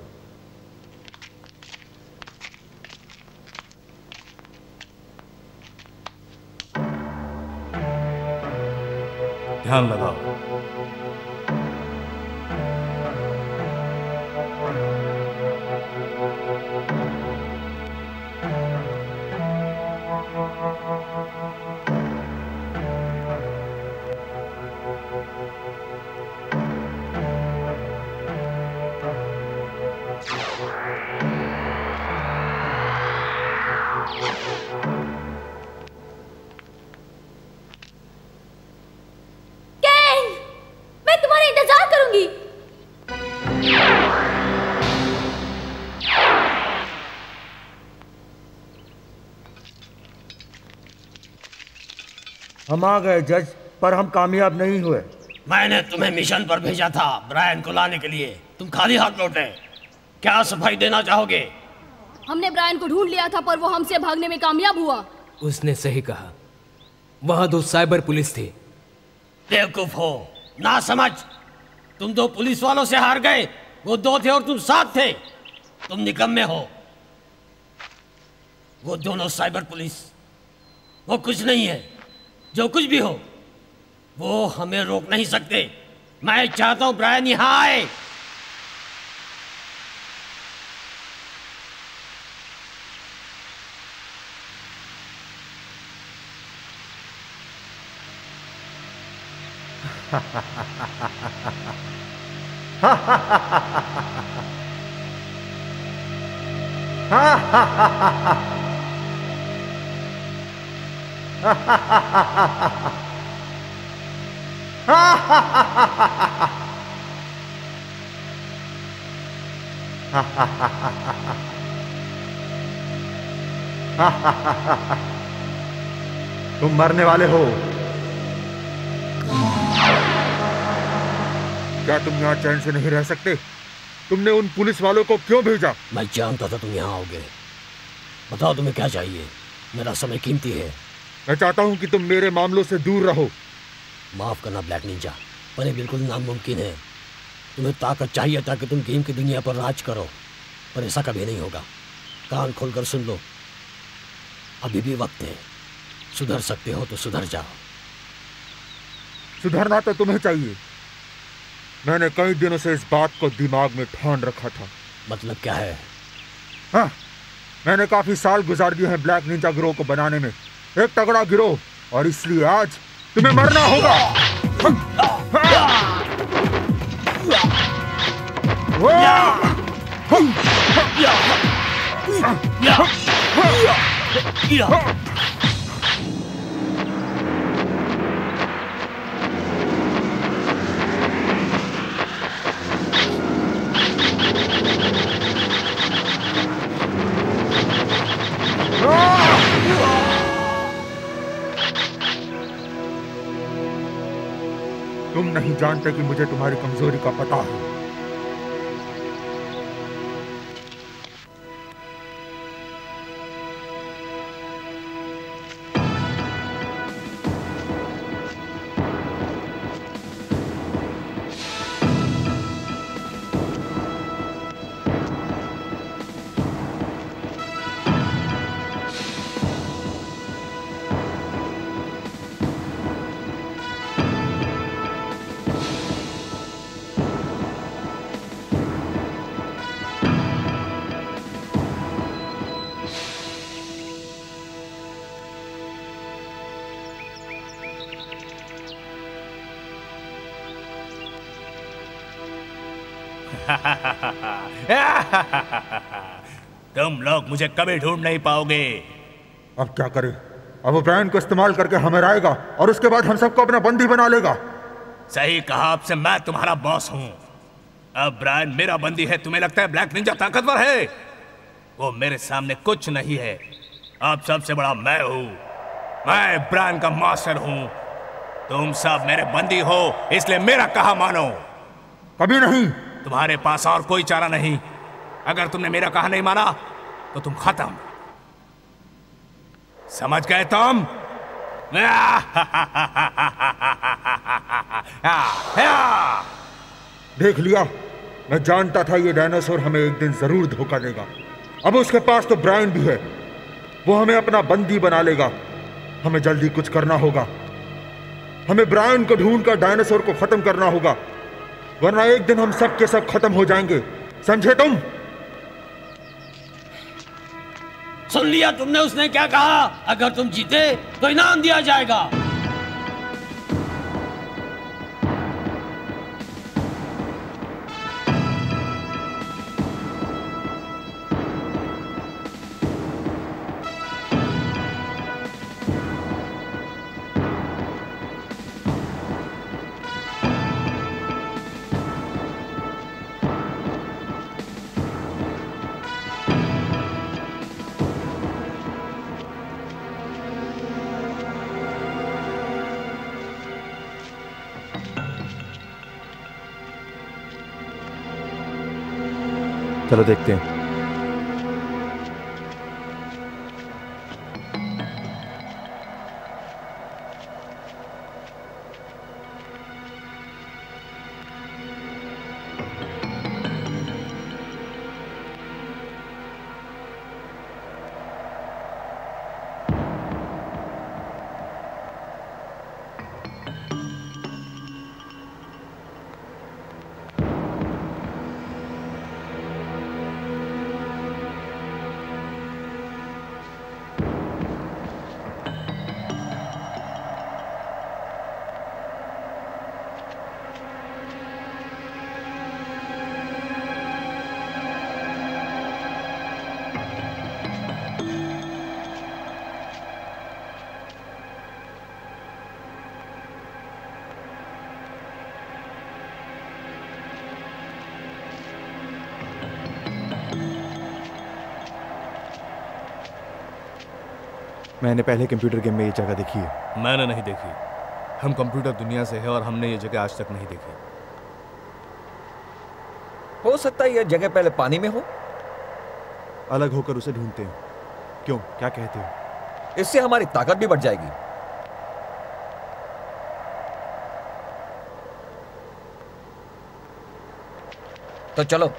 ध्यान लगाओ। हम आ गए जज, पर हम कामयाब नहीं हुए। मैंने तुम्हें मिशन पर भेजा था ब्रायन को लाने के लिए, तुम खाली हाथ लौटे। क्या सफाई देना चाहोगे? हमने ब्रायन को ढूंढ लिया था पर वो हमसे भागने में कामयाब हुआ। उसने सही कहा, वहां 2 साइबर पुलिस थे। बेवकूफ हो, ना समझ। तुम 2 पुलिस वालों से हार गए, वो 2 थे और तुम 7 थे। तुम निकम्मे हो। वो दोनों साइबर पुलिस, वो कुछ नहीं है। जो कुछ भी हो, वो हमें रोक नहीं सकते। मैं चाहता हूं ब्रायन यहां आए। तुम मरने वाले हो। क्या तुम यहाँ चैन से नहीं रह सकते? तुमने उन पुलिस वालों को क्यों भेजा? मैं जानता था तुम यहाँ आओगे। बताओ तुम्हें क्या चाहिए? मेरा समय कीमती है। मैं चाहता हूँ कि तुम मेरे मामलों से दूर रहो। माफ करना ब्लैक निंजा, पर ये बिल्कुल नामुमकिन है। तुम्हें ताकत चाहिए ताकि तुम गेम की दुनिया पर राज करो, पर ऐसा कभी नहीं होगा। कान खोलकर सुन लो, अभी भी वक्त है। सुधर सकते हो तो सुधर जाओ। सुधरना तो तुम्हें चाहिए। मैंने कई दिनों से इस बात को दिमाग में ठान रखा था। मतलब क्या है? हाँ, मैंने काफी साल गुजार दिए हैं ब्लैक निंजा गिरोह को बनाने में, एक तगड़ा गिरोह, और इसलिए आज तुम्हें मरना होगा। तुम नहीं जानते कि मुझे तुम्हारी कमजोरी का पता है। तुम लोग मुझे कभी ढूंढ नहीं पाओगे। अब क्या करें? अब ब्रायन को इस्तेमाल करके हमें आएगा और उसके बाद हम सबको अपना बंदी बना लेगा। सही कहा आपसे, मैं तुम्हारा बॉस हूं। अब ब्रायन मेरा बंदी है। तुम्हें लगता है ब्लैक निंजा ताकतवर है? वो मेरे सामने कुछ नहीं है। अब सबसे बड़ा मैं हूं। मैं ब्रायन का मास्टर हूं। तुम सब मेरे बंदी हो, इसलिए मेरा कहा मानो। कभी नहीं। तुम्हारे पास और कोई चारा नहीं। अगर तुमने मेरा कहा नहीं माना तो तुम खत्म। समझ गए तुम? देख लिया, मैं जानता था ये डायनासोर हमें एक दिन जरूर धोखा देगा। अब उसके पास तो ब्रायन भी है, वो हमें अपना बंदी बना लेगा। हमें जल्दी कुछ करना होगा। हमें ब्रायन को ढूंढकर डायनासोर को खत्म करना होगा, वरना एक दिन हम सब के सब खत्म हो जाएंगे। समझे तुम? सुन लिया तुमने उसने क्या कहा? अगर तुम जीते तो इनाम दिया जाएगा। चलो देखते हैं। मैंने पहले कंप्यूटर गेम में ये जगह देखी है। मैंने नहीं देखी। हम कंप्यूटर दुनिया से है और हमने ये जगह आज तक नहीं देखी। हो सकता है ये जगह पहले पानी में हो। अलग होकर उसे ढूंढते हैं। क्यों, क्या कहते हो? इससे हमारी ताकत भी बढ़ जाएगी। तो चलो।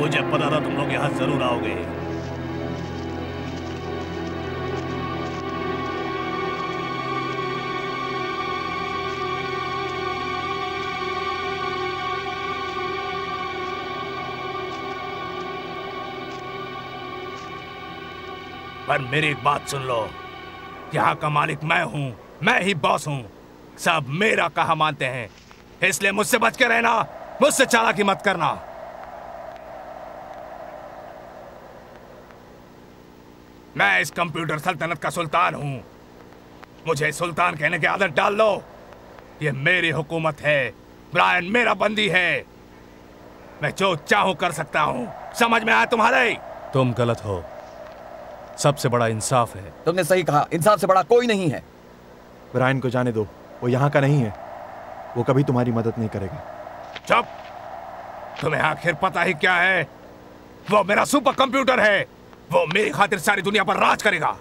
मुझे पता था तुम लोग यहाँ जरूर आओगे। पर मेरी एक बात सुन लो, यहाँ का मालिक मैं हूँ, मैं ही बॉस हूँ। सब मेरा कहा मानते हैं, इसलिए मुझसे बच के रहना, मुझसे चालाकी मत करना। मैं इस कंप्यूटर सल्तनत का सुल्तान हूं। मुझे सुल्तान कहने की आदत डाल लो। ये मेरी हुकूमत है, ब्रायन मेरा बंदी है। मैं जो चाहूं कर सकता हूं। समझ में आया तुम्हारे? तुम गलत हो। सबसे बड़ा इंसाफ है। तुमने सही कहा, इंसाफ से बड़ा कोई नहीं है। ब्रायन को जाने दो, वो यहाँ का नहीं है। वो कभी तुम्हारी मदद नहीं करेगा। चुप। तुम्हें आखिर पता ही क्या है? वो मेरा सुपर कंप्यूटर है। वो मेरी खातिर सारी दुनिया पर राज करेगा।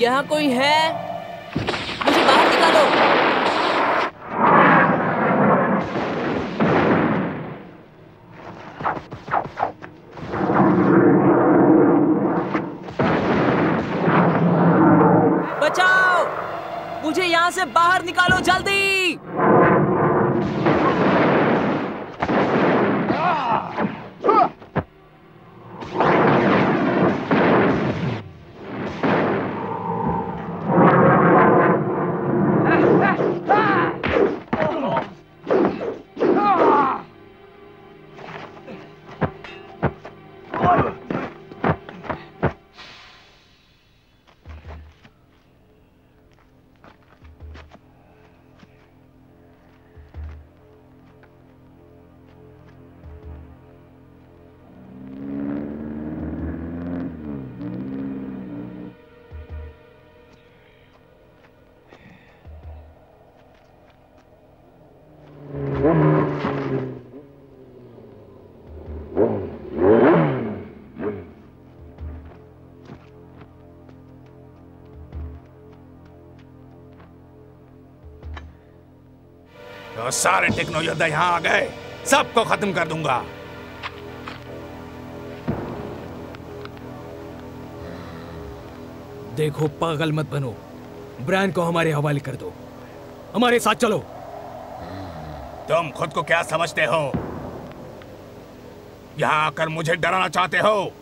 यहाँ कोई है? मुझे बाहर निकालो। बचाओ! मुझे यहाँ से बाहर निकालो जल्दी! तो सारे टेक्नो योद्धा यहाँ आ गए, सबको खत्म कर दूंगा। देखो पागल मत बनो, ब्रायन को हमारे हवाले कर दो, हमारे साथ चलो। तुम खुद को क्या समझते हो? यहाँ आकर मुझे डराना चाहते हो?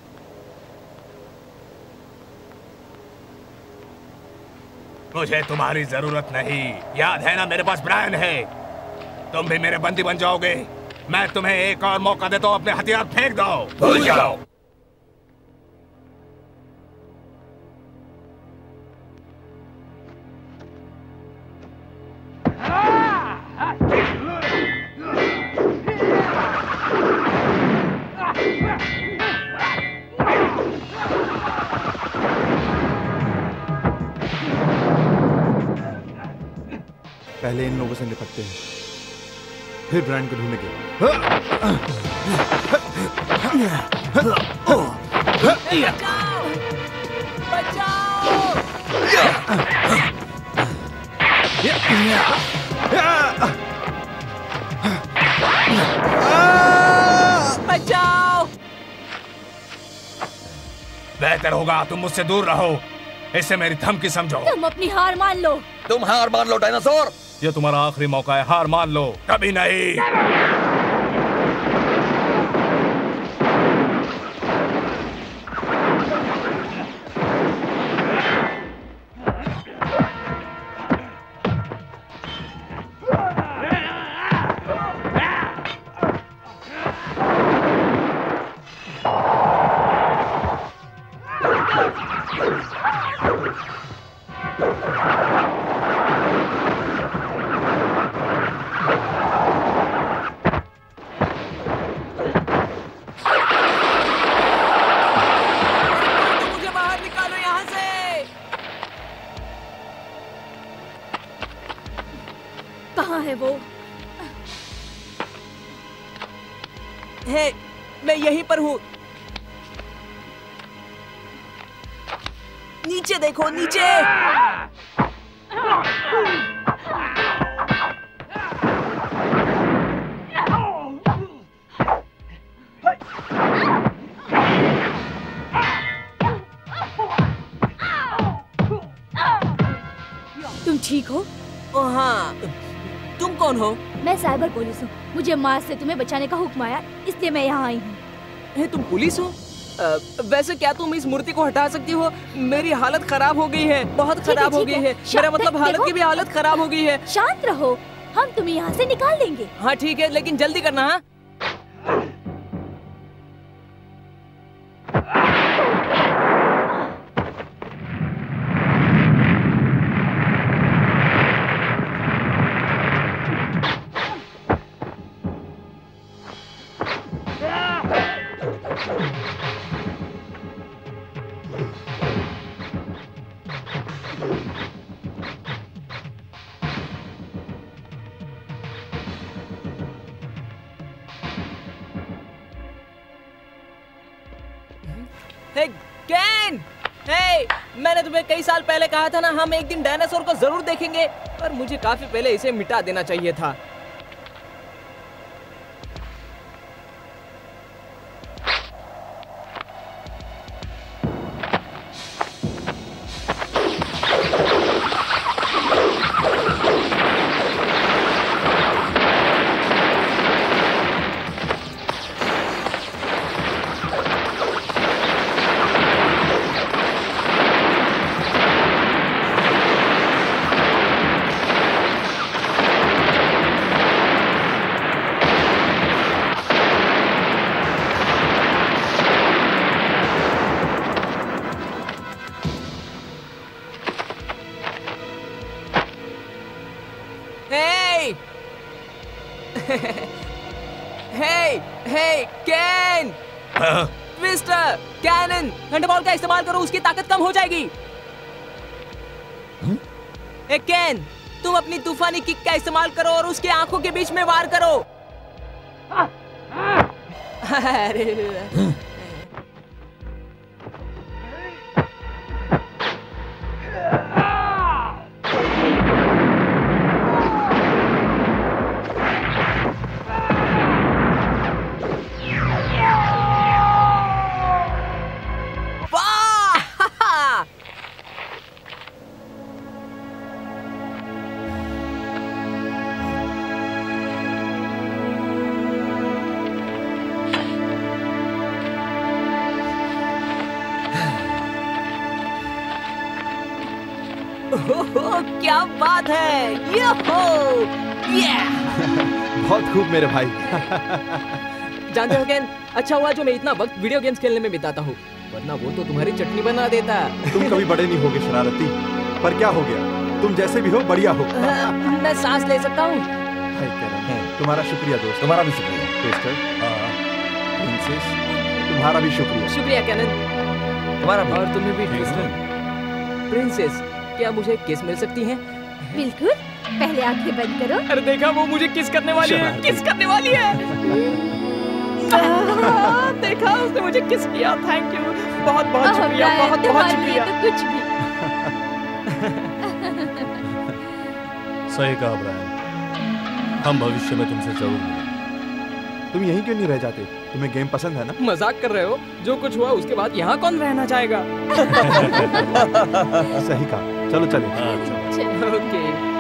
मुझे तुम्हारी जरूरत नहीं, याद है ना मेरे पास ब्रायन है। तुम भी मेरे बंदी बन जाओगे। मैं तुम्हें एक और मौका देता हूँ, अपने हथियार फेंक दो। भूल जाओ। पहले इन लोगों से निपटते हैं, फिर ब्रायन को ढूंढेंगे। बचाओ! बेहतर होगा तुम मुझसे दूर रहो। इसे मेरी धमकी समझो। तुम अपनी हार मान लो। तुम हार मान लो डायनासोर। ये तुम्हारा आखिरी मौका है, हार मान लो। कभी नहीं। कहाँ है वो? है, मैं यहीं पर हूँ। नीचे देखो, नीचे। तुम ठीक हो? ओ हाँ, तुम कौन हो? मैं साइबर पुलिस हूँ। मुझे मार्स से तुम्हें बचाने का हुक्म आया, इसलिए मैं यहाँ आई हूँ। तुम पुलिस हो? वैसे क्या तुम इस मूर्ति को हटा सकती हो? मेरी हालत खराब हो गई है, बहुत खराब हो गई है। मेरा मतलब हालत की भी हालत खराब हो गई है। शांत रहो, हम तुम्हें यहाँ से निकाल देंगे। हाँ ठीक है, लेकिन जल्दी करना। हाँ केन! मैंने तुम्हें कई साल पहले कहा था ना, हम एक दिन डायनासोर को जरूर देखेंगे, पर मुझे काफी पहले इसे मिटा देना चाहिए था। केन! ट्विस्टर, कैनन, थंडरबॉल्ट का इस्तेमाल करो, उसकी ताकत कम हो जाएगी। केन, तुम अपनी तूफानी किक का इस्तेमाल करो और उसकी आंखों के बीच में वार करो। अरे क्या बात है! बहुत खूब मेरे भाई। जानते हो केन, अच्छा हुआ जो मैं इतना वक्त वीडियो गेम्स खेलने में बिताता हूँ, वरना वो तो तुम्हारी चटनी बना देता। तुम कभी बड़े नहीं होगे शरारती, पर क्या हो गया, तुम जैसे भी हो बढ़िया हो। मैं सांस ले सकता हूँ। तुम्हारा शुक्रिया दोस्त। तुम्हारा भी शुक्रिया ट्विस्टर। प्रिंसेस, तुम्हारा भी शुक्रिया। शुक्रिया कैनन, तुम्हारा भी। और तुम्हें भी ट्विस्टर। प्रिंसेस, क्या मुझे किस मिल सकती है? बिल्कुल, पहले आंखें बंद करो। अरे देखा, वो मुझे किस करने वाली है, किस करने वाली है। देखा, उसने मुझे किस किया। Thank you. बहुत बहुत शुक्रिया, बहुत बहुत शुक्रिया। तो कुछ भी। सही कहा ब्रायन, हम भविष्य में तुमसे जरूर मिलेंगे। तुम यहीं क्यों नहीं रह जाते? तुम्हें गेम पसंद है ना? मजाक कर रहे हो? जो कुछ हुआ उसके बाद यहाँ कौन रहना चाहेगा? सही कहा, चलो चले। ओके।